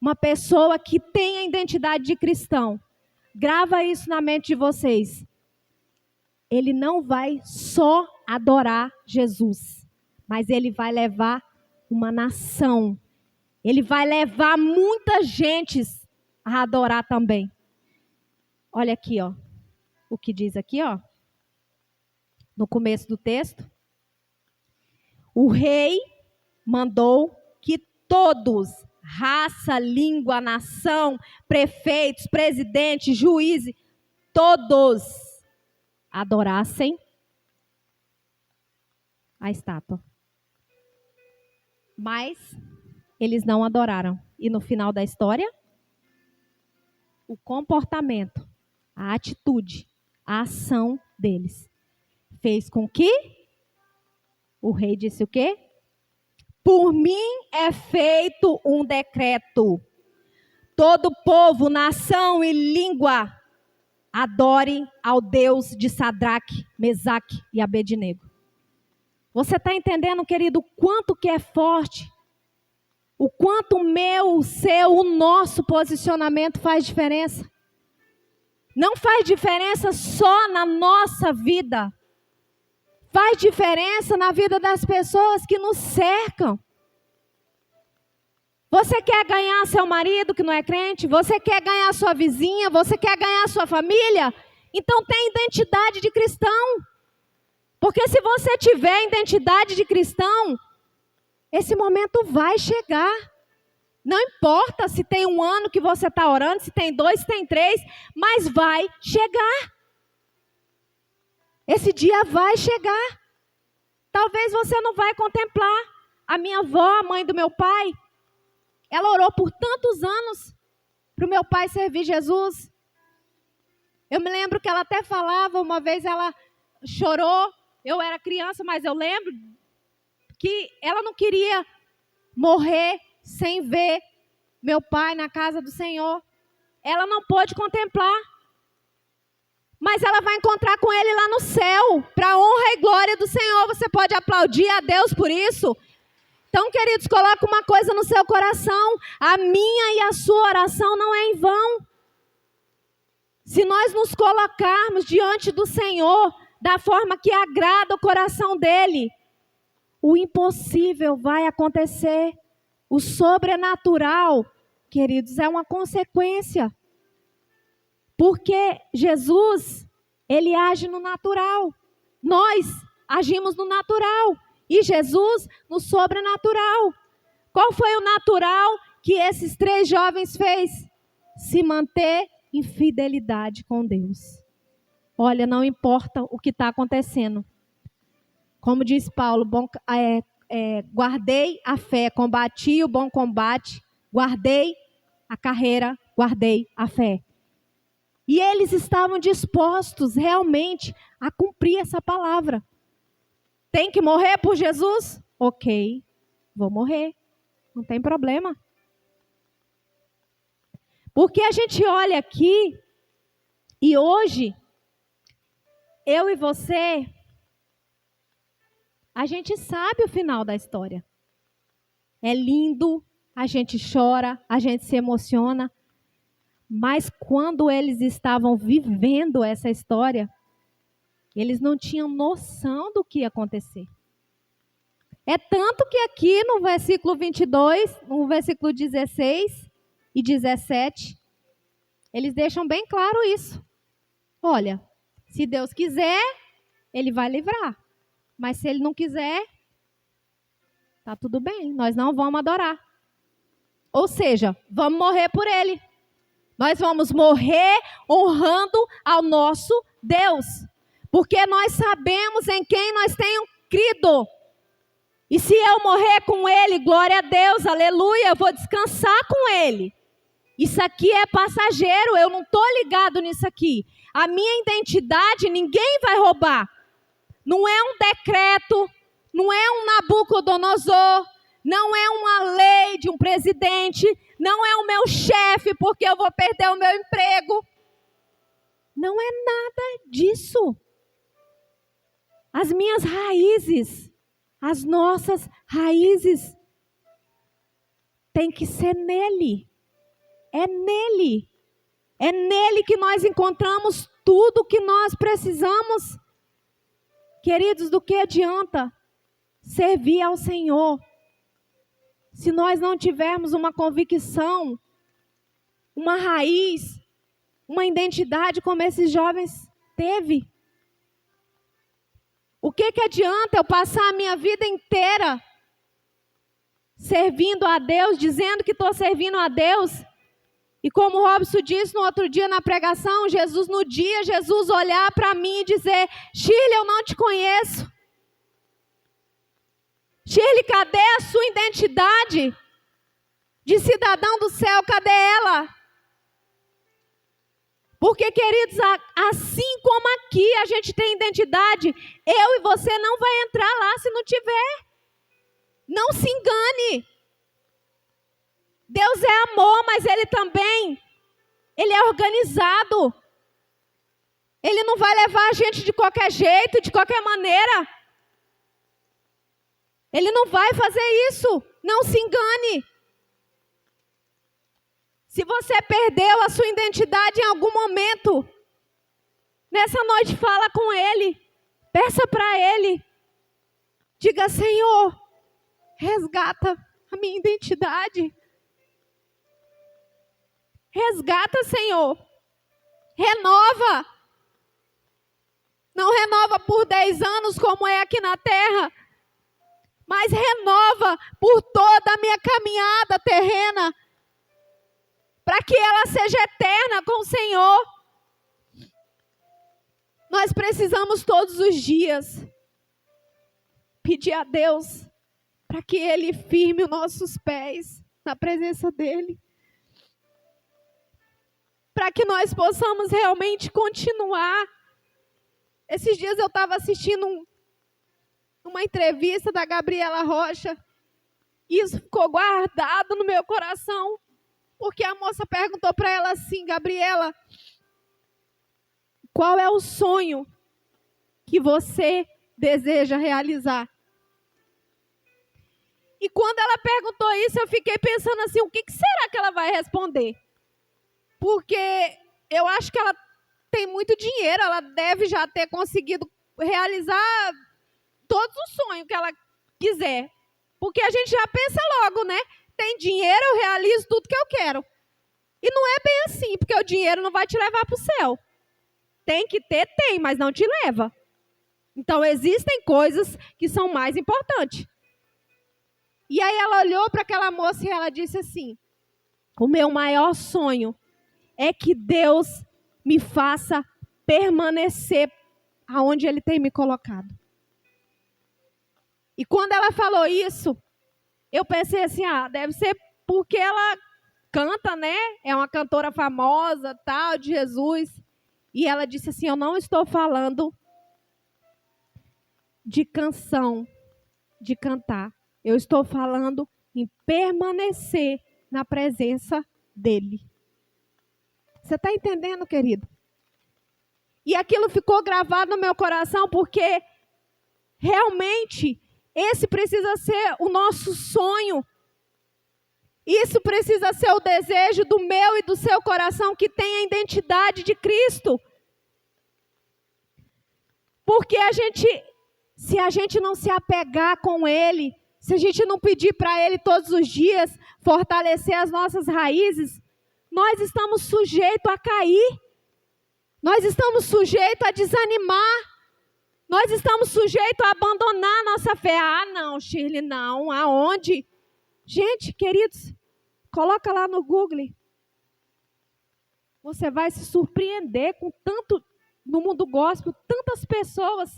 uma pessoa que tem a identidade de cristão, grava isso na mente de vocês. Ele não vai só adorar Jesus, mas ele vai levar uma nação. Ele vai levar muita gente a adorar também. Olha aqui, ó. O que diz aqui, ó. No começo do texto. O rei mandou que todos, raça, língua, nação, prefeitos, presidentes, juízes, todos adorassem a estátua. Mas eles não adoraram. E no final da história, o comportamento, a atitude, a ação deles fez com que o rei disse o quê? Por mim é feito um decreto. Todo povo, nação e língua adore ao Deus de Sadraque, Mesaque e Abednego. Você está entendendo, querido, o quanto que é forte? O quanto o meu, o seu, o nosso posicionamento faz diferença? Não faz diferença só na nossa vida. Faz diferença na vida das pessoas que nos cercam. Você quer ganhar seu marido que não é crente? Você quer ganhar sua vizinha? Você quer ganhar sua família? Então tem identidade de cristão. Porque se você tiver identidade de cristão, esse momento vai chegar. Não importa se tem 1 ano que você está orando, se tem 2, se tem 3, mas vai chegar. Esse dia vai chegar. Talvez você não vai contemplar. A minha avó, a mãe do meu pai, ela orou por tantos anos para o meu pai servir Jesus. Eu me lembro que ela até falava, uma vez ela chorou, eu era criança, mas eu lembro que ela não queria morrer sem ver meu pai na casa do Senhor. Ela não pôde contemplar. Mas ela vai encontrar com ele lá no céu, para a honra e glória do Senhor. Você pode aplaudir a Deus por isso? Então, queridos, coloca uma coisa no seu coração. A minha e a sua oração não é em vão. Se nós nos colocarmos diante do Senhor da forma que agrada o coração dele, o impossível vai acontecer. O sobrenatural queridos, é uma consequência. Porque Jesus, ele age no natural. Nós agimos no natural. E Jesus no sobrenatural. Qual foi o natural que esses 3 jovens fez? Se manter em fidelidade com Deus. Olha, não importa o que está acontecendo. Como diz Paulo, guardei a fé, combati o bom combate, guardei a carreira, guardei a fé. E eles estavam dispostos realmente a cumprir essa palavra. Tem que morrer por Jesus? Ok, vou morrer. Não tem problema. Porque a gente olha aqui e hoje, eu e você, a gente sabe o final da história. É lindo, a gente chora, a gente se emociona. Mas quando eles estavam vivendo essa história, eles não tinham noção do que ia acontecer. É tanto que aqui no versículo 22, no versículo 16 e 17, eles deixam bem claro isso. Olha, se Deus quiser, ele vai livrar. Mas se ele não quiser, tá tudo bem, nós não vamos adorar. Ou seja, vamos morrer por ele. Nós vamos morrer honrando ao nosso Deus. Porque nós sabemos em quem nós temos crido. E se eu morrer com ele, glória a Deus, aleluia, eu vou descansar com ele. Isso aqui é passageiro, eu não estou ligado nisso aqui. A minha identidade ninguém vai roubar. Não é um decreto, não é um Nabucodonosor, não é uma lei de um presidente, não é o meu chefe porque eu vou perder o meu emprego. Não é nada disso. As minhas raízes, as nossas raízes, tem que ser nele. É nele. É nele que nós encontramos tudo que nós precisamos. Queridos, do que adianta servir ao Senhor se nós não tivermos uma convicção, uma raiz, uma identidade como esses jovens teve? O que adianta eu passar a minha vida inteira servindo a Deus, dizendo que estou servindo a Deus? E como o Robson disse no outro dia na pregação, Jesus olhar para mim e dizer: Shirley, eu não te conheço. Shirley, cadê a sua identidade de cidadão do céu? Cadê ela? Porque, queridos, assim como aqui a gente tem identidade, eu e você não vai entrar lá se não tiver. Não se engane. Deus é amor, mas Ele também, Ele é organizado. Ele não vai levar a gente de qualquer jeito, de qualquer maneira. Ele não vai fazer isso. Não se engane. Se você perdeu a sua identidade em algum momento, nessa noite fala com Ele. Peça para Ele. Diga: Senhor, resgata a minha identidade. Resgata, Senhor. Renova. Não renova por 10 anos como é aqui na terra, mas renova por toda a minha caminhada terrena, para que ela seja eterna com o Senhor. Nós precisamos todos os dias pedir a Deus para que Ele firme os nossos pés na presença dEle, para que nós possamos realmente continuar. Esses dias eu estava assistindo uma entrevista da Gabriela Rocha, e isso ficou guardado no meu coração, porque a moça perguntou para ela assim: Gabriela, qual é o sonho que você deseja realizar? E quando ela perguntou isso, eu fiquei pensando assim: o que será que ela vai responder? Porque eu acho que ela tem muito dinheiro, ela deve já ter conseguido realizar todos os sonhos que ela quiser. Porque a gente já pensa logo, né? tem dinheiro, eu realizo tudo que eu quero. E não é bem assim, porque o dinheiro não vai te levar para o céu. Tem que ter, tem, mas não te leva. Então, existem coisas que são mais importantes. E aí ela olhou para aquela moça e ela disse assim: o meu maior sonho é que Deus me faça permanecer aonde Ele tem me colocado. E quando ela falou isso, eu pensei assim, deve ser porque ela canta, né? É uma cantora famosa, tal, de Jesus. E ela disse assim, eu não estou falando de canção, de cantar. Eu estou falando em permanecer na presença dEle. Você está entendendo, querido? E aquilo ficou gravado no meu coração porque realmente esse precisa ser o nosso sonho. Isso precisa ser o desejo do meu e do seu coração que tem a identidade de Cristo. Porque se a gente não se apegar com Ele, se a gente não pedir para Ele todos os dias fortalecer as nossas raízes, nós estamos sujeitos a cair. Nós estamos sujeitos a desanimar. Nós estamos sujeitos a abandonar a nossa fé. Não, Shirley, não. Aonde? Gente, queridos, coloca lá no Google. Você vai se surpreender com tanto, no mundo gospel, tantas pessoas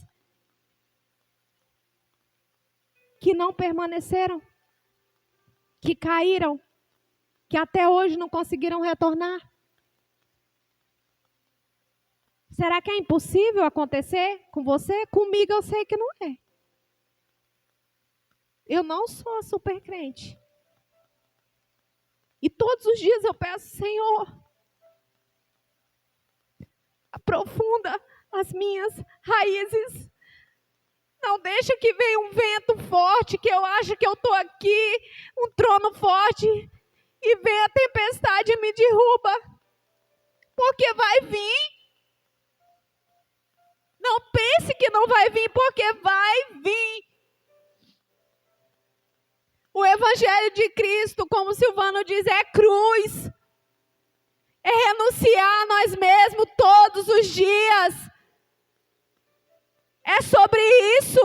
que não permaneceram, que caíram, que até hoje não conseguiram retornar. Será que é impossível acontecer com você? Comigo eu sei que não é. Eu não sou super crente. E todos os dias eu peço, Senhor, aprofunda as minhas raízes. Não deixa que venha um vento forte, que eu acho que eu estou aqui, um trono forte, e venha a tempestade e me derruba. Porque vai vir. Não pense que não vai vir, porque vai vir. O Evangelho de Cristo, como o Silvano diz, é cruz. É renunciar a nós mesmos todos os dias. É sobre isso.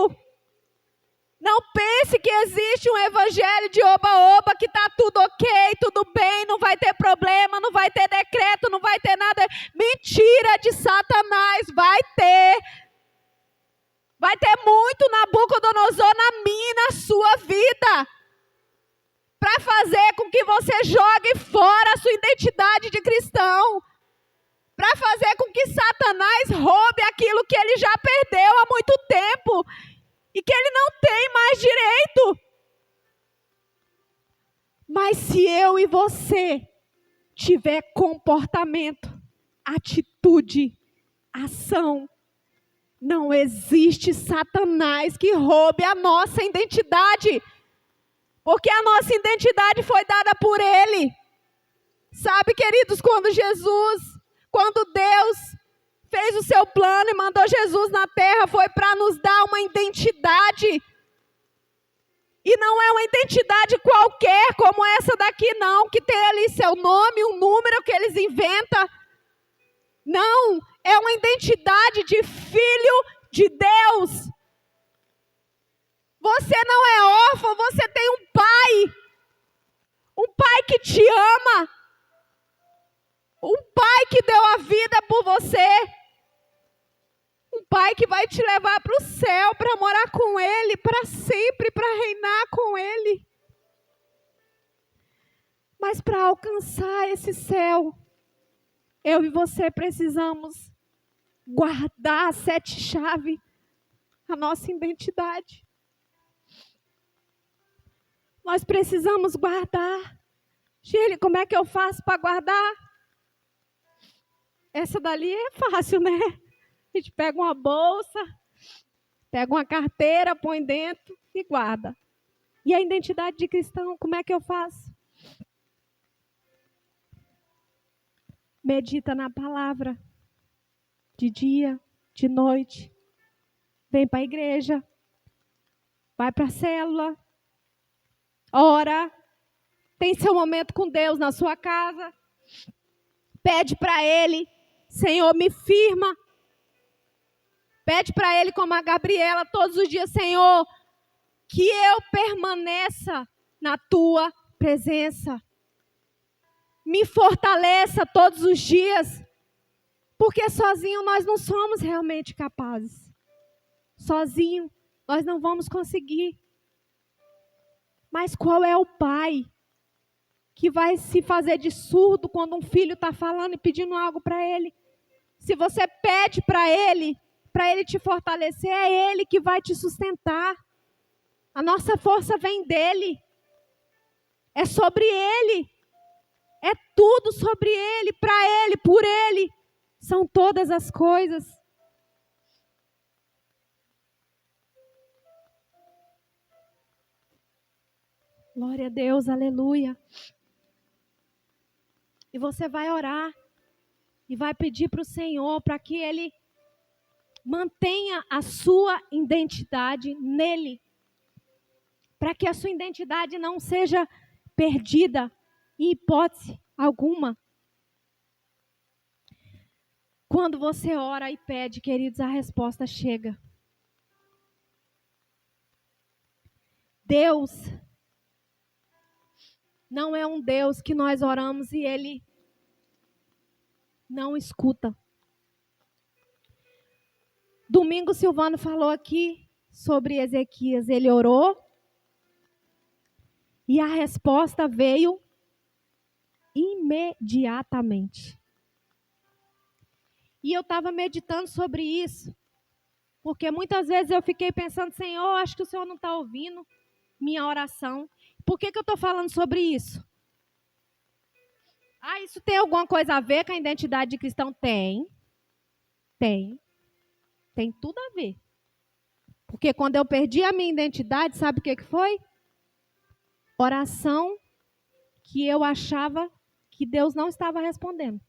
Não pense que existe um evangelho de oba-oba, que está tudo ok, tudo bem, não vai ter problema, não vai ter decreto, não vai ter nada. Mentira de Satanás, vai ter. Vai ter muito Nabucodonosor na minha e na sua vida. Para fazer com que você jogue fora a sua identidade de cristão. Para fazer com que Satanás roube aquilo que ele já perdeu há muito tempo. E que ele não tem mais direito. Mas se eu e você tiver comportamento, atitude, ação, não existe Satanás que roube a nossa identidade. Porque a nossa identidade foi dada por Ele. Sabe, queridos, quando Deus fez o seu plano e mandou Jesus na terra, foi para nos dar uma identidade. E não é uma identidade qualquer, como essa daqui não, que tem ali seu nome, um número que eles inventam. Não, é uma identidade de filho de Deus. Você não é órfão, você tem um pai. Um pai que te ama. Um pai que deu a vida por você. Um pai que vai te levar para o céu, para morar com Ele, para sempre, para reinar com Ele. Mas para alcançar esse céu, eu e você precisamos guardar a 7 chaves, a nossa identidade. Nós precisamos guardar. Shirley, como é que eu faço para guardar? Essa dali é fácil, né? A gente pega uma bolsa, pega uma carteira, põe dentro e guarda. E a identidade de cristão, como é que eu faço? Medita na palavra. De dia, de noite. Vem para a igreja. Vai para a célula. Ora. tem seu momento com Deus na sua casa. Pede para Ele, Senhor, me firma. Pede para Ele, como a Gabriela, todos os dias, Senhor, que eu permaneça na Tua presença. Me fortaleça todos os dias, porque sozinho nós não somos realmente capazes. Sozinho nós não vamos conseguir. Mas qual é o pai que vai se fazer de surdo quando um filho está falando e pedindo algo para ele? Se você pede para ele te fortalecer, é ele que vai te sustentar. A nossa força vem dele. É sobre ele. É tudo sobre ele, para ele, por ele. São todas as coisas. Glória a Deus, aleluia. E você vai orar e vai pedir para o Senhor para que Ele mantenha a sua identidade nele. Para que a sua identidade não seja perdida em hipótese alguma. Quando você ora e pede, queridos, a resposta chega. Deus não é um Deus que nós oramos e Ele não escuta. Domingo Silvano falou aqui sobre Ezequias. Ele orou e a resposta veio imediatamente. E eu estava meditando sobre isso, porque muitas vezes eu fiquei pensando, Senhor, acho que o Senhor não está ouvindo minha oração. Por que eu estou falando sobre isso? Isso tem alguma coisa a ver com a identidade de cristão? Tem tudo a ver. Porque quando eu perdi a minha identidade, sabe o que foi? Oração que eu achava que Deus não estava respondendo.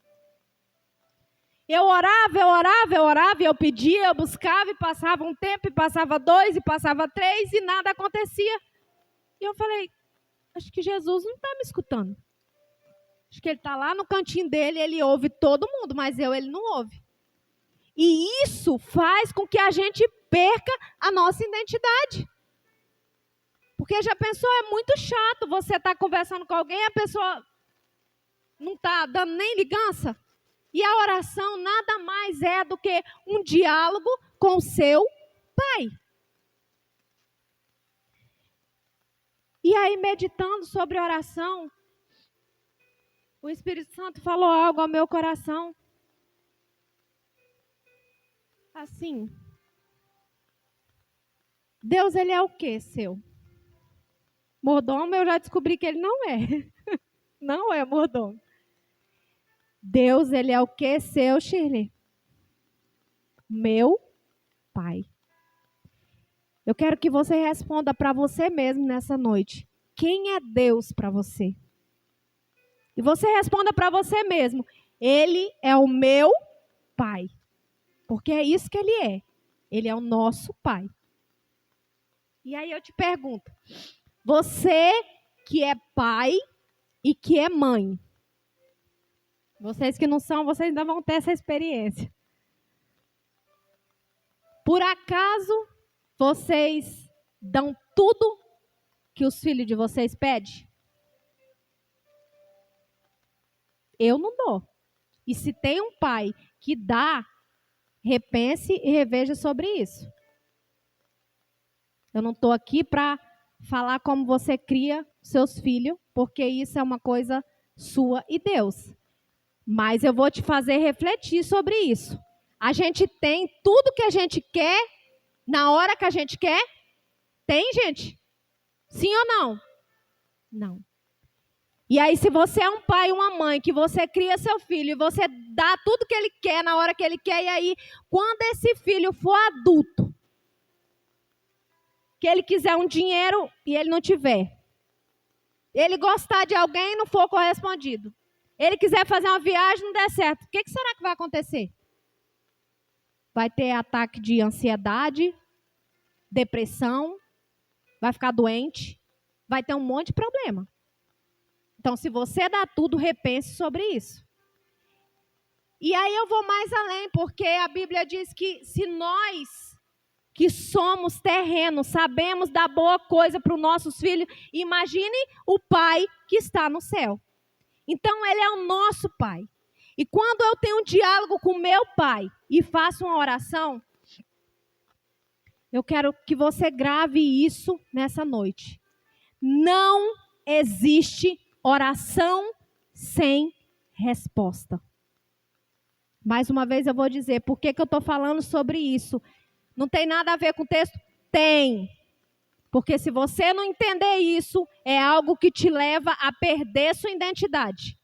Eu orava, eu pedia, eu buscava, e passava um tempo, e passava 2, e passava 3, e nada acontecia. E eu falei, acho que Jesus não está me escutando. Acho que Ele está lá no cantinho dele, Ele ouve todo mundo, mas Ele não ouve. E isso faz com que a gente perca a nossa identidade. Porque já pensou, é muito chato você estar conversando com alguém e a pessoa não está dando nem ligança. E a oração nada mais é do que um diálogo com o seu Pai. E aí, meditando sobre oração, o Espírito Santo falou algo ao meu coração. Assim, Deus, Ele é o quê, seu? Mordomo, eu já descobri que Ele não é. Não é mordomo. Deus, Ele é o quê, seu, Shirley? Meu Pai. Eu quero que você responda para você mesmo nessa noite. Quem é Deus para você? E você responda para você mesmo. Ele é o meu Pai. Porque é isso que Ele é. Ele é o nosso Pai. E aí eu te pergunto. Você que é pai e que é mãe. Vocês que não são, vocês ainda vão ter essa experiência. Por acaso, vocês dão tudo que os filhos de vocês pedem? Eu não dou. E se tem um pai que dá, repense e reveja sobre isso. Eu não estou aqui para falar como você cria seus filhos, porque isso é uma coisa sua e Deus. Mas eu vou te fazer refletir sobre isso. A gente tem tudo que a gente quer, na hora que a gente quer? Tem, gente? Sim ou não? Não. E aí, se você é um pai e uma mãe, que você cria seu filho, e você dá tudo que ele quer, na hora que ele quer, e aí, quando esse filho for adulto, que ele quiser um dinheiro e ele não tiver, ele gostar de alguém e não for correspondido, ele quiser fazer uma viagem e não der certo, o que será que vai acontecer? Vai ter ataque de ansiedade, depressão, vai ficar doente, vai ter um monte de problema. Então, se você dá tudo, repense sobre isso. E aí eu vou mais além, porque a Bíblia diz que se nós que somos terrenos, sabemos dar boa coisa para os nossos filhos, imagine o Pai que está no céu. Então, Ele é o nosso Pai. E quando eu tenho um diálogo com meu Pai e faço uma oração, eu quero que você grave isso nessa noite. Não existe oração sem resposta. Mais uma vez eu vou dizer, por que eu estou falando sobre isso? Não tem nada a ver com o texto? Tem. Porque se você não entender isso, é algo que te leva a perder sua identidade.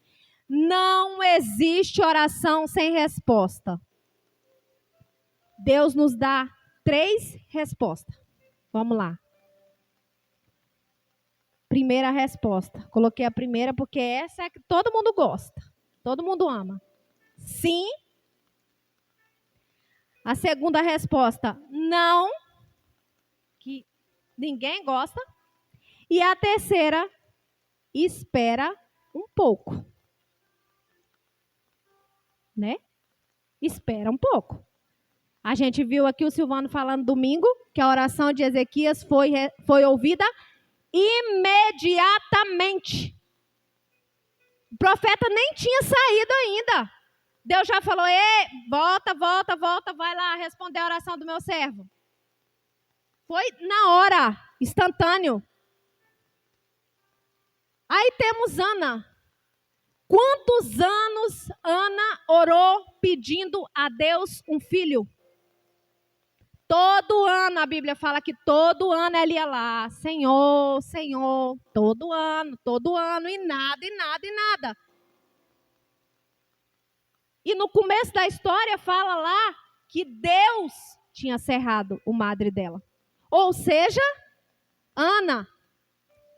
Não existe oração sem resposta. Deus nos dá 3 respostas. Vamos lá. Primeira resposta. Coloquei a primeira porque essa é que todo mundo gosta. Todo mundo ama. Sim. A segunda resposta, não, que ninguém gosta. E a terceira, espera um pouco. Né? Espera um pouco. A gente viu aqui o Silvano falando domingo, que a oração de Ezequias foi ouvida imediatamente. O profeta nem tinha saído ainda. Deus já falou, volta, vai lá responder a oração do meu servo. Foi na hora, instantâneo. Aí temos Ana. Quantos anos Ana orou pedindo a Deus um filho? Todo ano, a Bíblia fala que todo ano ela ia lá, Senhor, Senhor, todo ano, e nada. E no começo da história fala lá que Deus tinha cerrado o madre dela. Ou seja, Ana,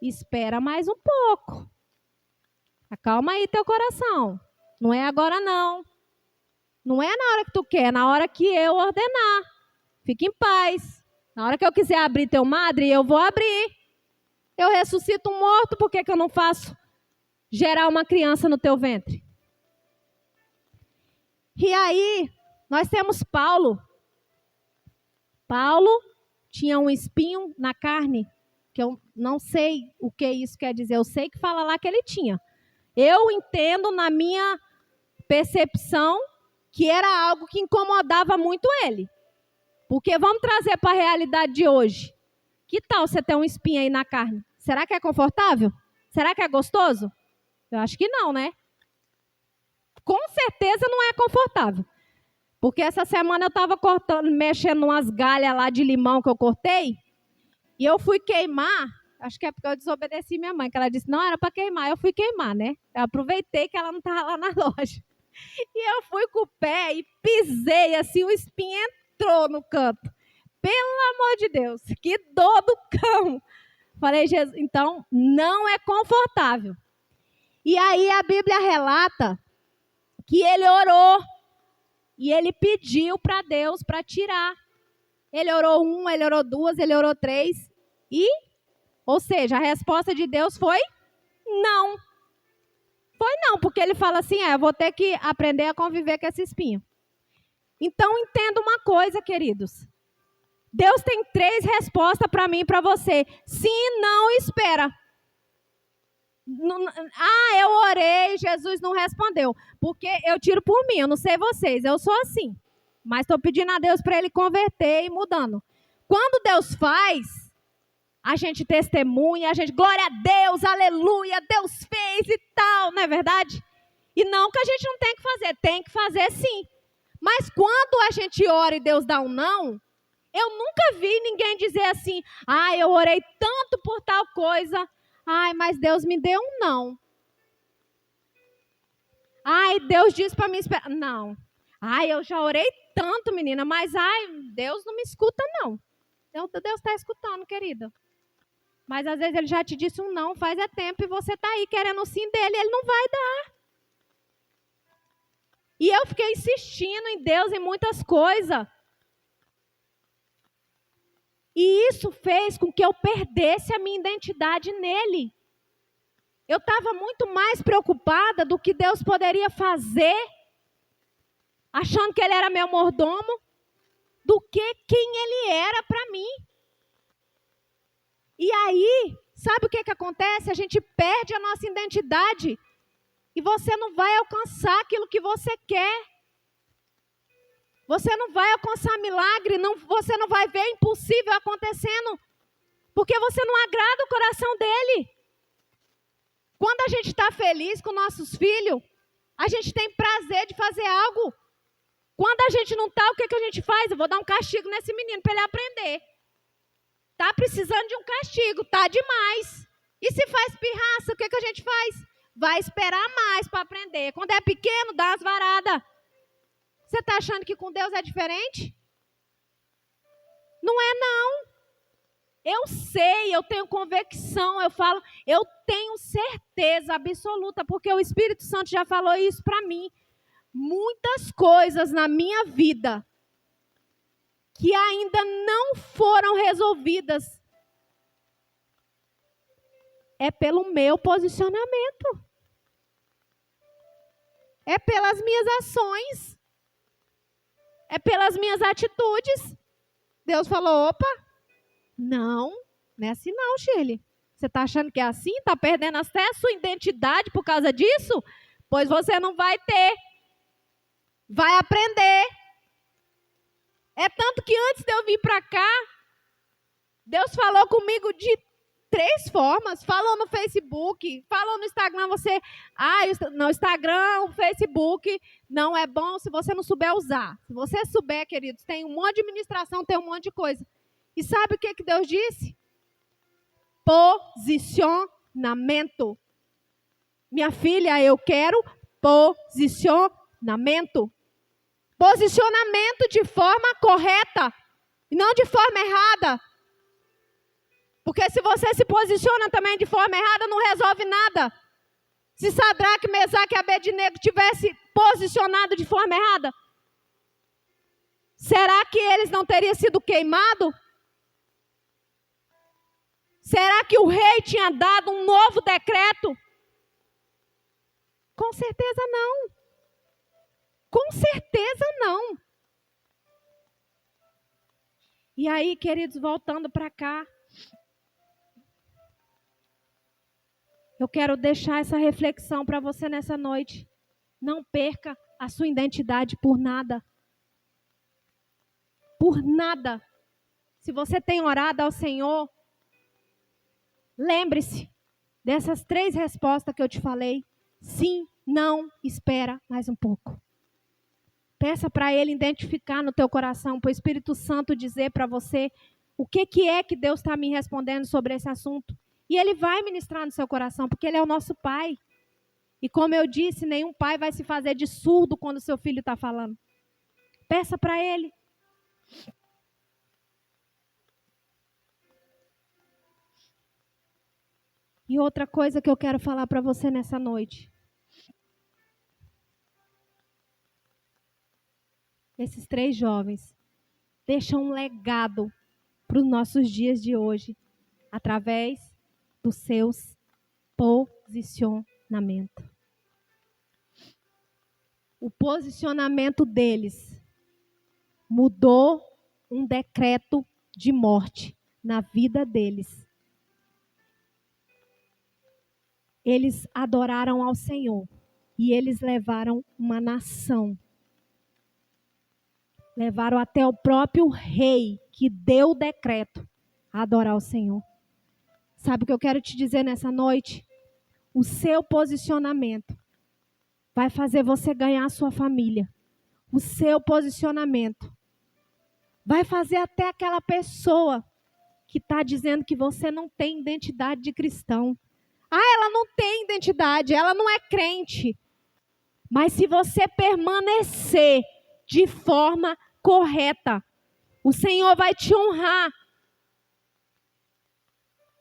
espera mais um pouco. Acalma aí teu coração. Não é agora não. Não é na hora que tu quer, é na hora que eu ordenar. Fique em paz. Na hora que eu quiser abrir teu madre, eu vou abrir. Eu ressuscito um morto, por que eu não faço gerar uma criança no teu ventre? E aí, nós temos Paulo. Paulo tinha um espinho na carne, que eu não sei o que isso quer dizer. Eu sei que fala lá que ele tinha. Eu entendo na minha percepção que era algo que incomodava muito ele. Porque vamos trazer para a realidade de hoje. Que tal você ter um espinho aí na carne? Será que é confortável? Será que é gostoso? Eu acho que não, né? Com certeza não é confortável. Porque essa semana eu estava mexendo umas galhas lá de limão que eu cortei. E eu fui queimar. Acho que é porque eu desobedeci minha mãe, que ela disse, não, era para queimar. Eu fui queimar, né? Eu aproveitei que ela não estava lá na loja. E eu fui com o pé e pisei, assim, o espinho entrou no canto. Pelo amor de Deus, que dor do cão. Falei, Jesus, então não é confortável. E aí a Bíblia relata que ele orou e ele pediu para Deus para tirar. Ele orou 1, ele orou 2, ele orou 3 ou seja, a resposta de Deus foi não. Foi não, porque ele fala assim, eu vou ter que aprender a conviver com esse espinho. Então entenda uma coisa, queridos. Deus tem 3 respostas para mim e para você. Sim, não, espera. Eu orei, Jesus não respondeu. Porque eu tiro por mim, eu não sei vocês, eu sou assim. Mas estou pedindo a Deus para Ele converter e mudando. Quando Deus faz, a gente testemunha, a gente, glória a Deus, aleluia, Deus fez e tal, não é verdade? E não que a gente não tem que fazer sim. Mas quando a gente ora e Deus dá um não, eu nunca vi ninguém dizer assim, eu orei tanto por tal coisa, mas Deus me deu um não. Deus disse para mim esperar. Não. Eu já orei tanto, menina, mas Deus não me escuta não. Deus está escutando, querida. Mas às vezes ele já te disse um não, faz tempo, e você está aí querendo o sim dele, ele não vai dar. E eu fiquei insistindo em Deus em muitas coisas. E isso fez com que eu perdesse a minha identidade nele. Eu estava muito mais preocupada do que Deus poderia fazer, achando que Ele era meu mordomo, do que quem Ele era para mim. E aí, sabe o que acontece? A gente perde a nossa identidade e você não vai alcançar aquilo que você quer. Você não vai alcançar milagre, você não vai ver impossível acontecendo, porque você não agrada o coração dele. Quando a gente está feliz com nossos filhos, a gente tem prazer de fazer algo. Quando a gente não está, o que a gente faz? Eu vou dar um castigo nesse menino para ele aprender. Está precisando de um castigo, está demais. E se faz pirraça, o que a gente faz? Vai esperar mais para aprender. Quando é pequeno, dá as varadas. Você está achando que com Deus é diferente? Não é, não. Eu sei, eu tenho convicção, eu tenho certeza absoluta, porque o Espírito Santo já falou isso para mim. Muitas coisas na minha vida que ainda não foram resolvidas é pelo meu posicionamento. É pelas minhas ações. É pelas minhas atitudes. Deus falou, opa, não é assim não, Shirley. Você está achando que é assim? Está perdendo até a sua identidade por causa disso? Pois você não vai ter. Vai aprender. É tanto que antes de eu vir para cá, Deus falou comigo de 3 formas. Falou no Facebook, falou no Instagram, no Instagram, o Facebook não é bom se você não souber usar. Se você souber, queridos, tem um monte de administração, tem um monte de coisa. E sabe o que Deus disse? Posicionamento. Minha filha, eu quero posicionamento. Posicionamento de forma correta e não de forma errada. Porque se você se posiciona também de forma errada, não resolve nada. Se Sadraque, Mesaque e Abednego tivesse posicionado de forma errada, será que eles não teriam sido queimados? Será que o rei tinha dado um novo decreto? Com certeza não. Com certeza não. E aí, queridos, voltando para cá, eu quero deixar essa reflexão para você nessa noite. Não perca a sua identidade por nada. Por nada. Se você tem orado ao Senhor, lembre-se dessas 3 respostas que eu te falei. Sim, não, espera mais um pouco. Peça para Ele identificar no teu coração, para o Espírito Santo dizer para você o que é que Deus está me respondendo sobre esse assunto. E Ele vai ministrar no seu coração, porque Ele é o nosso Pai. E como eu disse, nenhum pai vai se fazer de surdo quando o seu filho está falando. Peça para Ele. E outra coisa que eu quero falar para você nessa noite. Esses 3 jovens deixam um legado para os nossos dias de hoje, através dos seus posicionamentos. O posicionamento deles mudou um decreto de morte na vida deles. Eles adoraram ao Senhor e eles levaram uma nação. Levaram até o próprio rei que deu o decreto a adorar o Senhor. Sabe o que eu quero te dizer nessa noite? O seu posicionamento vai fazer você ganhar a sua família. O seu posicionamento vai fazer até aquela pessoa que está dizendo que você não tem identidade de cristão. Ela não tem identidade, ela não é crente. Mas se você permanecer de forma correta, o Senhor vai te honrar.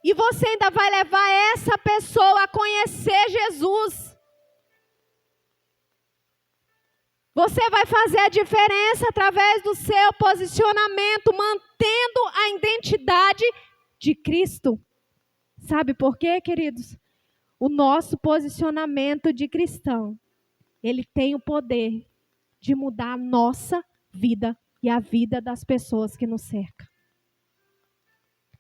E você ainda vai levar essa pessoa a conhecer Jesus. Você vai fazer a diferença através do seu posicionamento, mantendo a identidade de Cristo. Sabe por quê, queridos? o nosso posicionamento de cristão, ele tem o poder de mudar a nossa vida e a vida das pessoas que nos cercam.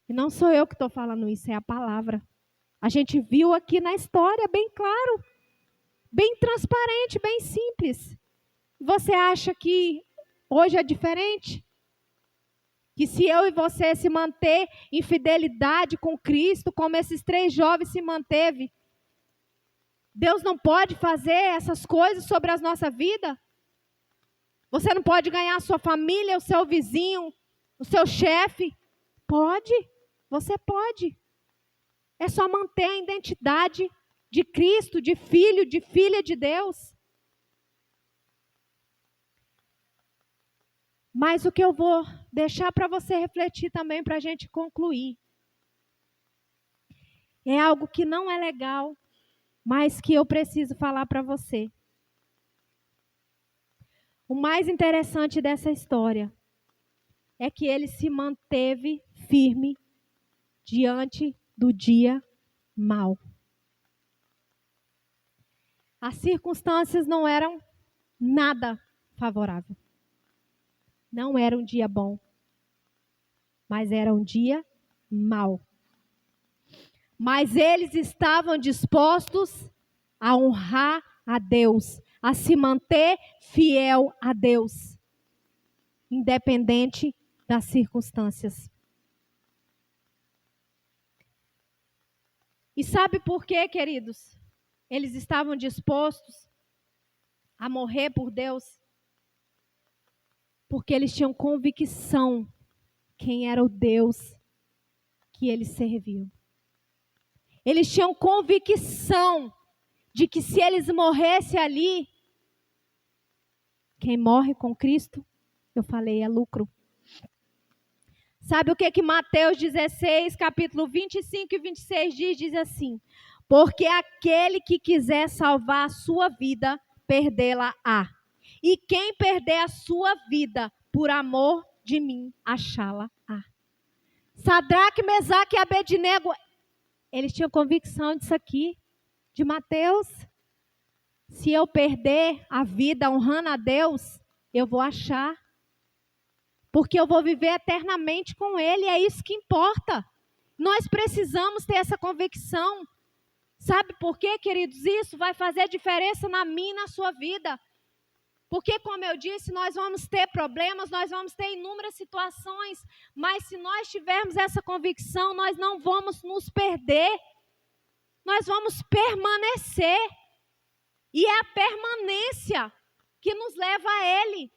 E não sou eu que estou falando isso, é a palavra. A gente viu aqui na história, bem claro, bem transparente, bem simples. Você acha que hoje é diferente? Que se eu e você se manter em fidelidade com Cristo, como esses 3 jovens se manteve, Deus não pode fazer essas coisas sobre a nossa vida? Você não pode ganhar a sua família, o seu vizinho, o seu chefe? Pode, você pode. É só manter a identidade de Cristo, de filho, de filha de Deus. Mas o que eu vou deixar para você refletir também, para a gente concluir, é algo que não é legal, mas que eu preciso falar para você. O mais interessante dessa história é que ele se manteve firme diante do dia mau. As circunstâncias não eram nada favoráveis. Não era um dia bom, mas era um dia mau. Mas eles estavam dispostos a honrar a Deus, a se manter fiel a Deus, independente das circunstâncias. E sabe por quê, queridos? Eles estavam dispostos a morrer por Deus, porque eles tinham convicção quem era o Deus que eles serviam. Eles tinham convicção de que se eles morressem ali, quem morre com Cristo, eu falei, é lucro. Sabe o que Mateus 16, capítulo 25 e 26 diz? Diz assim: porque aquele que quiser salvar a sua vida, perdê-la-á. E quem perder a sua vida por amor de mim, achá-la-á. Sadraque, Mesaque e Abednego, eles tinham convicção disso aqui, de Mateus. Se eu perder a vida honrando a Deus, eu vou achar. Porque eu vou viver eternamente com Ele, é isso que importa. Nós precisamos ter essa convicção. Sabe por quê, queridos? Isso vai fazer diferença na minha e na sua vida. Porque, como eu disse, nós vamos ter problemas, nós vamos ter inúmeras situações, mas se nós tivermos essa convicção, nós não vamos nos perder. Nós vamos permanecer. E é a permanência que nos leva a Ele.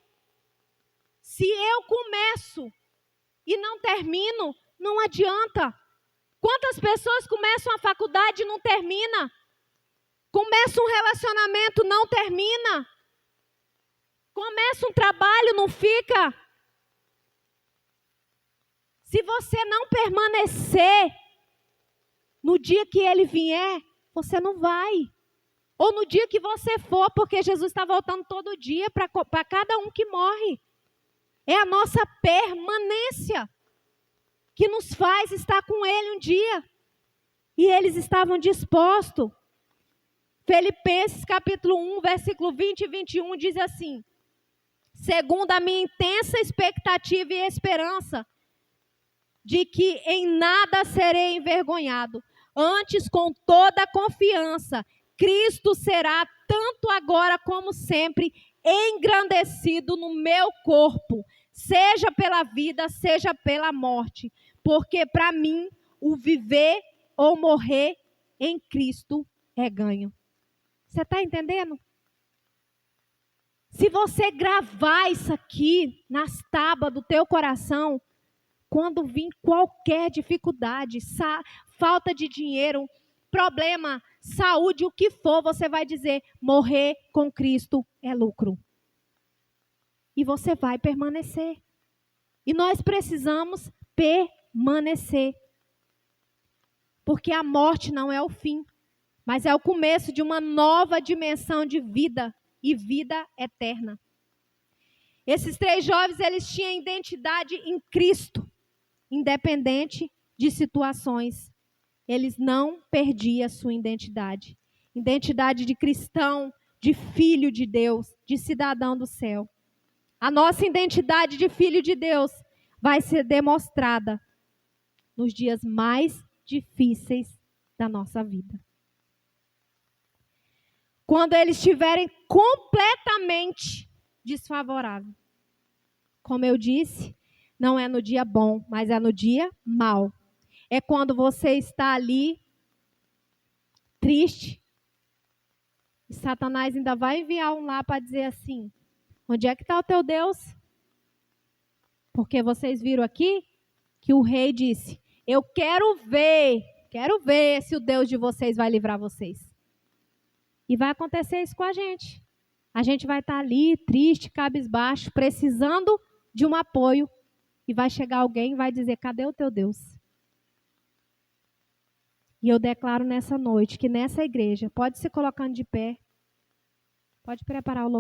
Se eu começo e não termino, não adianta. Quantas pessoas começam a faculdade e não termina? Começa um relacionamento, não termina. Começa um trabalho, não fica. Se você não permanecer, no dia que ele vier, você não vai. Ou no dia que você for, porque Jesus está voltando todo dia para cada um que morre. É a nossa permanência que nos faz estar com Ele um dia. E eles estavam dispostos. Filipenses capítulo 1, versículo 20 e 21 diz assim: segundo a minha intensa expectativa e esperança, de que em nada serei envergonhado, antes com toda a confiança, Cristo será, tanto agora como sempre, engrandecido no meu corpo, seja pela vida, seja pela morte, porque para mim o viver ou morrer em Cristo é ganho. Você está entendendo? Se você gravar isso aqui nas tábuas do teu coração, quando vir qualquer dificuldade, falta de dinheiro, problema, saúde, o que for, você vai dizer: morrer com Cristo é lucro. E você vai permanecer. E nós precisamos permanecer. Porque a morte não é o fim, mas é o começo de uma nova dimensão de vida e vida eterna. Esses 3 jovens, eles tinham identidade em Cristo, independente de situações. eles não perdiam a sua identidade. Identidade de cristão, de filho de Deus, de cidadão do céu. A nossa identidade de filho de Deus vai ser demonstrada nos dias mais difíceis da nossa vida. Quando eles estiverem completamente desfavoráveis. Como eu disse, não é no dia bom, mas é no dia mau. É quando você está ali triste. E Satanás ainda vai enviar um lá para dizer assim: onde é que está o teu Deus? Porque vocês viram aqui que o rei disse: eu quero ver se o Deus de vocês vai livrar vocês. E vai acontecer isso com a gente. A gente vai estar ali triste, cabisbaixo, precisando de um apoio. E vai chegar alguém e vai dizer: cadê o teu Deus? E eu declaro nessa noite que nessa igreja, pode se colocando de pé, pode preparar o louvor.